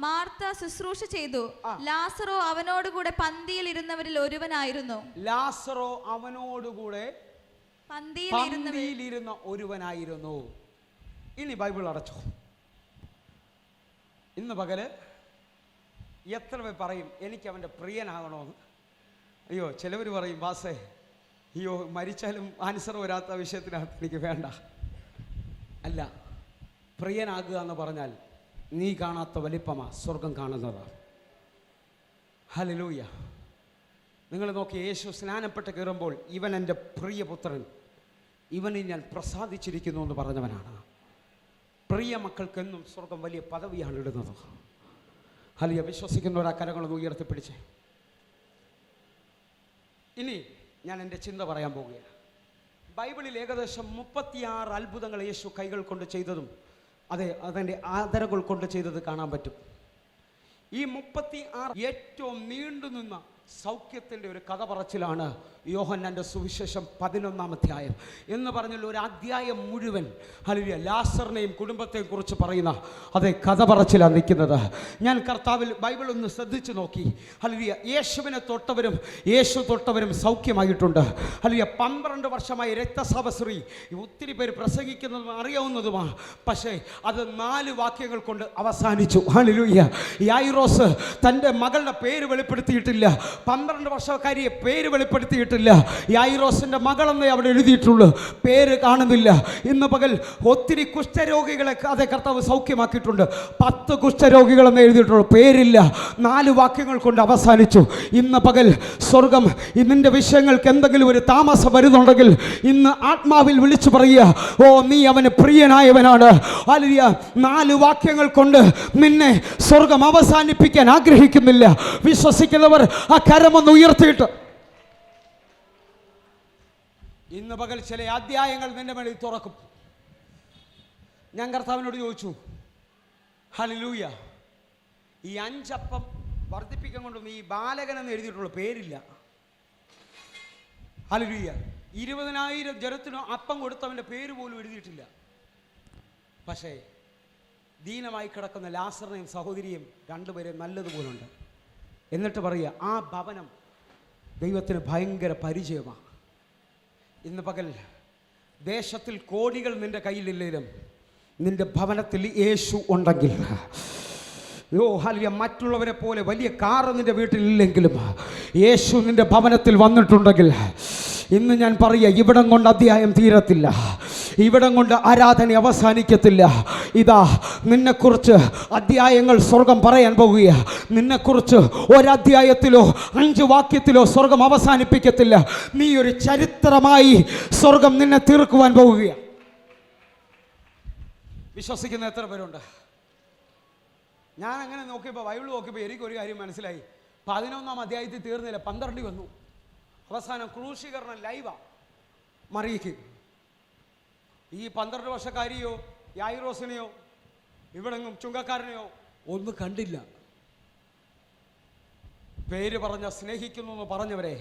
മാർത്ത ശുശ്രൂഷ ചെയ്തു. ലാസറോ അവനോടുകൂടെ പന്തിയിൽ ഇരുന്നവരിൽ ഒരുവനായിരുന്നു. ലാസറോ അവനോടുകൂടെ പന്തിയിലിരുന്ന ഒരുവനായിരുന്നു. ഇനി ബൈബിൾ അടച്ചു. ഇന്ന് പകല് എത്ര പേർ പറയും എനിക്ക് അവൻ്റെ പ്രിയനാകണമെന്ന്? അയ്യോ, ചിലവർ പറയും ബാസേ, അയ്യോ മരിച്ചാലും ആൻസർ വരാത്ത വിഷയത്തിനകത്ത് എനിക്ക് വേണ്ട. അല്ല, പ്രിയനാകുക എന്ന് പറഞ്ഞാൽ നീ കാണാത്ത വലിപ്പമാ സ്വർഗം കാണുന്നത്. ഹല്ലേലൂയ. നിങ്ങൾ നോക്കി, യേശു സ്നാനപ്പെട്ട് കയറുമ്പോൾ ഇവൻ എൻ്റെ പ്രിയപുത്രൻ, ഇവനിൽ ഞാൻ പ്രസാദിച്ചിരിക്കുന്നു എന്ന് പറഞ്ഞവനാണ്. പ്രിയ മക്കൾക്കെന്നും സ്വർഗം വലിയ പദവിയാണ് ഇടുന്നത്. ഹല്ലേലൂയ. വിശ്വസിക്കുന്നവർ ആ കരങ്ങളൊന്ന് ഉയർത്തിപ്പിടിച്ചേ. ഇനി ഞാൻ എൻ്റെ ചിന്ത പറയാൻ പോവുകയാണ്. ബൈബിളിൽ ഏകദേശം 36 അത്ഭുതങ്ങൾ യേശു കൈകൾ കൊണ്ട് ചെയ്തതും അതിൻ്റെ ആദരകൾ കൊണ്ട് ചെയ്തത് കാണാൻ പറ്റും. ഈ 36 ഏറ്റവും നീണ്ടുനിന്ന സൗഖ്യത്തിൻ്റെ ഒരു കഥ പറച്ചിലാണ് യോഹന്നാൻ്റെ സുവിശേഷം 11-ാം അധ്യായം എന്ന് പറഞ്ഞാൽ ഒരു അധ്യായം മുഴുവൻ ഹല്ലേലൂയ ലാസറിനെയും കുടുംബത്തെയും കുറിച്ച് പറയുന്ന അതേ കഥ പറച്ചിലാണ് നിൽക്കുന്നത്. ഞാൻ കർത്താവിൽ ബൈബിൾ ഒന്ന് ശ്രദ്ധിച്ചു നോക്കി. ഹല്ലേലൂയ. യേശുവിനെ തൊട്ടവരും യേശു തൊട്ടവരും സൗഖ്യമായിട്ടുണ്ട്. ഹല്ലേലൂയ. 12 വർഷമായി രക്തസ്രാവസ്ത്രീ ഒത്തിരി പേര് പ്രസംഗിക്കുന്നതും അറിയാവുന്നതുമാണ്. പക്ഷേ അത് 4 വാക്യങ്ങൾ കൊണ്ട് അവസാനിച്ചു. ഹല്ലേലൂയ. യായിറോസ് തൻ്റെ മകളുടെ പേര് വെളിപ്പെടുത്തിയിട്ടില്ല. 12 വർഷക്കാരിയെ പേര് വെളിപ്പെടുത്തിയിട്ടില്ല. യായിറോസിന്റെ മകളെന്നേ അവിടെ എഴുതിയിട്ടുള്ളൂ, പേര് കാണുന്നില്ല. ഇന്ന് പകൽ ഒത്തിരി കുഷ്ഠരോഗികളെ അതേ കർത്താവ് സൗഖ്യമാക്കിയിട്ടുണ്ട്. 10 കുഷ്ഠരോഗികളെന്ന് എഴുതിയിട്ടുള്ളൂ, പേരില്ല. 4 വാക്യങ്ങൾ കൊണ്ട് അവസാനിച്ചു. ഇന്ന് പകൽ സ്വർഗം ഇതിൻ്റെ വിഷയങ്ങൾക്ക് എന്തെങ്കിലും ഒരു താമസം വരുന്നുണ്ടെങ്കിൽ ഇന്ന് ആത്മാവിൽ വിളിച്ചു പറയുക, ഓ നീ അവന് പ്രിയനായവനാണ്. ഹല്ലേലൂയ. 4 വാക്യങ്ങൾ കൊണ്ട് നിന്നെ സ്വർഗം അവസാനിപ്പിക്കാൻ ആഗ്രഹിക്കുന്നില്ല. വിശ്വസിക്കുന്നവർ ആ കരമൊന്ന് ഉയർത്തിയിട്ട് ഇന്ന് പകൽ ചില അധ്യായങ്ങൾ നിന്റെ മേളിൽ തുറക്കും. ഞാൻ കർത്താവിനോട് ചോദിച്ചു, ഹല്ലേലൂയ, ഈ 5 അപ്പം വർദ്ധിപ്പിക്കാൻ കൊണ്ടും ഈ ബാലകനെന്ന് എഴുതിയിട്ടുള്ള പേരില്ല. ഹല്ലേലൂയ. 20,000 ജനത്തിന് അപ്പം കൊടുത്തവൻ്റെ പേര് പോലും എഴുതിയിട്ടില്ല. പക്ഷേ ദീനമായി കിടക്കുന്ന ലാസറിനെയും സഹോദരിയും 2 പേരെയും നല്ലതുപോലുണ്ട്. എന്നിട്ട് പറയുക, ആ ഭവനം ദൈവത്തിന് ഭയങ്കര പരിചയമാണ്. ഇന്ന് പകൽ ദേശത്തിൽ കോടികൾ നിന്റെ കയ്യിലില്ലെങ്കിലും നിന്റെ ഭവനത്തിൽ യേശു ഉണ്ടെങ്കിൽ, ഹല്ലേലൂയ, മറ്റുള്ളവരെ പോലെ വലിയ കാറ് നിന്റെ വീട്ടിലില്ലെങ്കിലും യേശു നിന്റെ ഭവനത്തിൽ വന്നിട്ടുണ്ടെങ്കിൽ ഇന്ന് ഞാൻ പറയുക, ഇവിടം കൊണ്ട് അധ്യായം തീരത്തില്ല, ഇവിടം കൊണ്ട് ആരാധന അവസാനിക്കത്തില്ല. ഇതാ നിന്നെക്കുറിച്ച് അധ്യായങ്ങൾ സ്വർഗം പറയാൻ പോകുക. നിന്നെക്കുറിച്ച് ഒരധ്യായത്തിലോ 5 വാക്യത്തിലോ സ്വർഗം അവസാനിപ്പിക്കത്തില്ല. നീ ഒരു ചരിത്രമായി സ്വർഗം നിന്നെ തീർക്കുവാൻ പോകുക. വിശ്വസിക്കുന്ന എത്ര പേരുണ്ട്? ഞാൻ അങ്ങനെ നോക്കിയപ്പോൾ ബൈബിൾ നോക്കിയപ്പോൾ എനിക്കൊരു കാര്യം മനസ്സിലായി. 11-ാം അധ്യായത്തിൽ തീർന്നില്ല, 12 വന്നു. അവസാനം ക്രൂശീകരണം ലൈവാ മറിയിക്ക്. ഈ 12 വർഷക്കാരിയോ യായിറോസിനെയോ ഇവിടെങ്ങും ചുങ്കക്കാരനെയോ ഒന്നും കണ്ടില്ല. പേര് പറഞ്ഞ സ്നേഹിക്കുന്നു എന്ന് പറഞ്ഞവരെ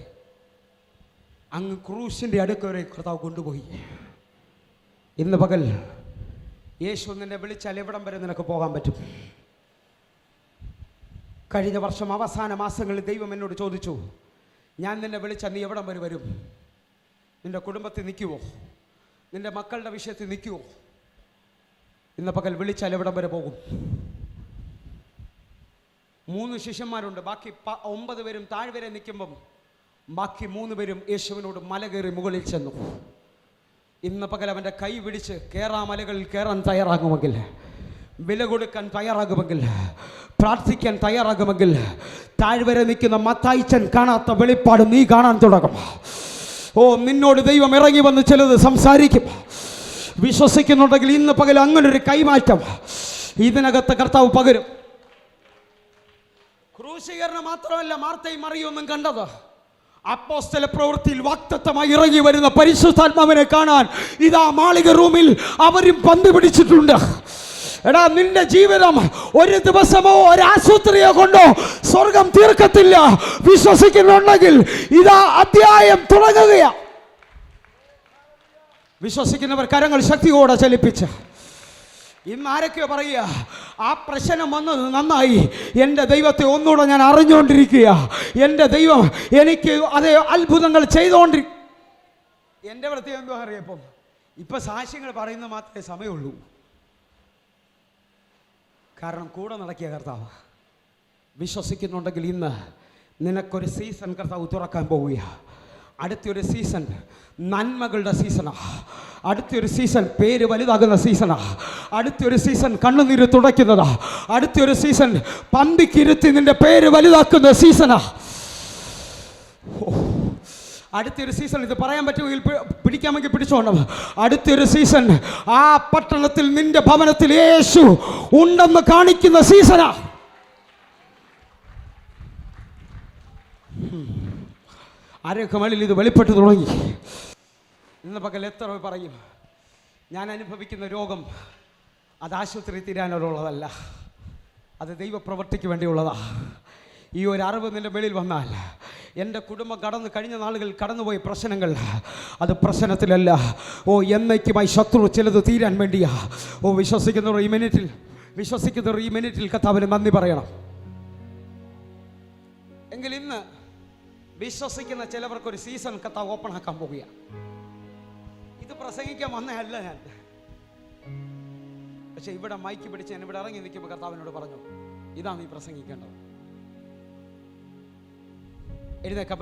അങ്ങ് ക്രൂശിൻ്റെ അടുക്കവരെ കർത്താവ് കൊണ്ടുപോയി. ഇന്ന് പകൽ യേശു നിന്നെ വിളിച്ചാൽ എവിടം വരെ നിനക്ക് പോകാൻ പറ്റും? കഴിഞ്ഞ വർഷം അവസാന മാസങ്ങളിൽ ദൈവം എന്നോട് ചോദിച്ചു, ഞാൻ നിന്നെ വിളിച്ചാൽ നീ എവിടം വരെ വരും? നിന്റെ കുടുംബത്തിൽ നിൽക്കുവോ? നിന്റെ മക്കളുടെ വിഷയത്തിൽ നിൽക്കുവോ? ഇന്ന് പകൽ വിളിച്ചാൽ എവിടം വരെ പോകും? 3 ശിഷ്യന്മാരുണ്ട്, ബാക്കി 9 പേരും താഴ്വരെ നിൽക്കുമ്പം ബാക്കി 3 പേരും യേശുവിനോട് മല കയറി മുകളിൽ ചെന്നു. ഇന്ന് പകൽ അവൻ്റെ കൈ പിടിച്ച് മലകളിൽ കയറാൻ തയ്യാറാകുമെങ്കിൽ, വില കൊടുക്കാൻ തയ്യാറാകുമെങ്കിൽ, പ്രാർത്ഥിക്കാൻ തയ്യാറാകുമെങ്കിൽ, താഴ്വരെ നിൽക്കുന്ന മത്തായിച്ചൻ കാണാത്ത വെളിപ്പാട് നീ കാണാൻ തുടങ്ങും. ഓ, നിന്നോട് ദൈവം ഇറങ്ങി വന്ന് ചിലത് സംസാരിക്കും. വിശ്വസിക്കുന്നുണ്ടെങ്കിൽ ഇന്ന് പകൽ അങ്ങനൊരു കൈമാറ്റം ഇതിനകത്ത് കർത്താവ് പകരും. ക്രൂശീകരണം മാത്രമല്ല മാർത്തയും മറിയൊന്നും കണ്ടത്. അപ്പോസ്തല പ്രവൃത്തിയിൽ വാഗ്ദത്തമായി ഇറങ്ങി വരുന്ന പരിശുദ്ധാത്മാവിനെ കാണാൻ ഇതാ മാളിക റൂമിൽ അവരും പന്ത് പിടിച്ചിട്ടുണ്ട്. എടാ, നിന്റെ ജീവിതം ഒരു ദിവസമോ ഒരു ആശുപത്രിയോ കൊണ്ടോ സ്വർഗം തീർക്കത്തില്ല. വിശ്വസിക്കുന്നുണ്ടെങ്കിൽ ഇതാ അധ്യായം തുടങ്ങുകയാ. വിശ്വസിക്കുന്നവർ കരങ്ങൾ ശക്തിയോടെ ചലിപ്പിച്ച് ഇന്ന് ആരൊക്കെയോ പറയുക, ആ പ്രശ്നം വന്നത് നന്നായി, എൻ്റെ ദൈവത്തെ ഒന്നുകൂടെ ഞാൻ അറിഞ്ഞുകൊണ്ടിരിക്കുക, എൻ്റെ ദൈവം എനിക്ക് അതേ അത്ഭുതങ്ങൾ ചെയ്തുകൊണ്ടിരിക്കും. എൻ്റെ പ്രത്യേകം എന്തോ അറിയപ്പം ഇപ്പം സാക്ഷ്യങ്ങൾ പറയുന്നത് മാത്രമേ സമയമുള്ളൂ. കാരണം കൂടെ നടക്കിയ കർത്താവ്. വിശ്വസിക്കുന്നുണ്ടെങ്കിൽ ഇന്ന് നിനക്കൊരു സീസൺ കർത്താവ് തുറക്കാൻ പോവുകയാണ്. അടുത്തൊരു സീസൺ നന്മകളുടെ സീസണാണ്. അടുത്തൊരു സീസൺ പേര് വലുതാകുന്ന സീസണാണ്. അടുത്തൊരു സീസൺ കണ്ണുനീര് തുടയ്ക്കുന്നതാ. അടുത്തൊരു സീസൺ പന്തിക്കിരുത്തി നിന്റെ പേര് വലുതാക്കുന്ന സീസണാണ്. അടുത്തൊരു സീസൺ, ഇത് പറയാൻ പറ്റുമെങ്കിൽ പിടിക്കാമെങ്കിൽ പിടിച്ചോണം. അടുത്തൊരു സീസൺ ആ പട്ടണത്തിൽ നിന്റെ ഭവനത്തിൽ യേശു ഉണ്ടെന്ന് കാണിക്കുന്ന സീസണാ. ആരൊക്കെ മേളിൽ ഇത് വെളിപ്പെട്ട് തുടങ്ങി. ഇന്ന് പകൽ എത്ര പറയും, ഞാൻ അനുഭവിക്കുന്ന രോഗം അത് ആശുപത്രി തീരാനുള്ളതല്ല, അത് ദൈവപ്രവൃത്തിക്ക് വേണ്ടിയുള്ളതാ. ഈ ഒരു അറിവ് നിൻ്റെ മേളിൽ വന്നാൽ, എൻ്റെ കുടുംബം കഴിഞ്ഞ നാളുകൾ കടന്നുപോയ പ്രശ്നങ്ങൾ അത് പ്രശ്നത്തിലല്ല, എന്നേക്കുമായി ശത്രു ചിലത് തീരാൻ വേണ്ടിയാ. വിശ്വസിക്കുന്നവർ ഈ മിനിറ്റിൽ കർത്താവിന് നന്ദി പറയണം. എങ്കിൽ ഇന്ന് വിശ്വസിക്കുന്ന ചിലവർക്കൊരു സീസൺ കർത്താവ് ഓപ്പൺ ആക്കാൻ പോവുകയാണ്. ഇത് പ്രസംഗിക്കാൻ വന്നതല്ല ഞാൻ, പക്ഷെ ഇവിടെ മൈക്ക് പിടിച്ച് ഞാൻ ഇവിടെ ഇറങ്ങി നിൽക്കുമ്പോൾ കർത്താവിനോട് പറഞ്ഞു, ഇതാണ് നീ പ്രസംഗിക്കേണ്ടത്. എഴുന്നേക്കാൻ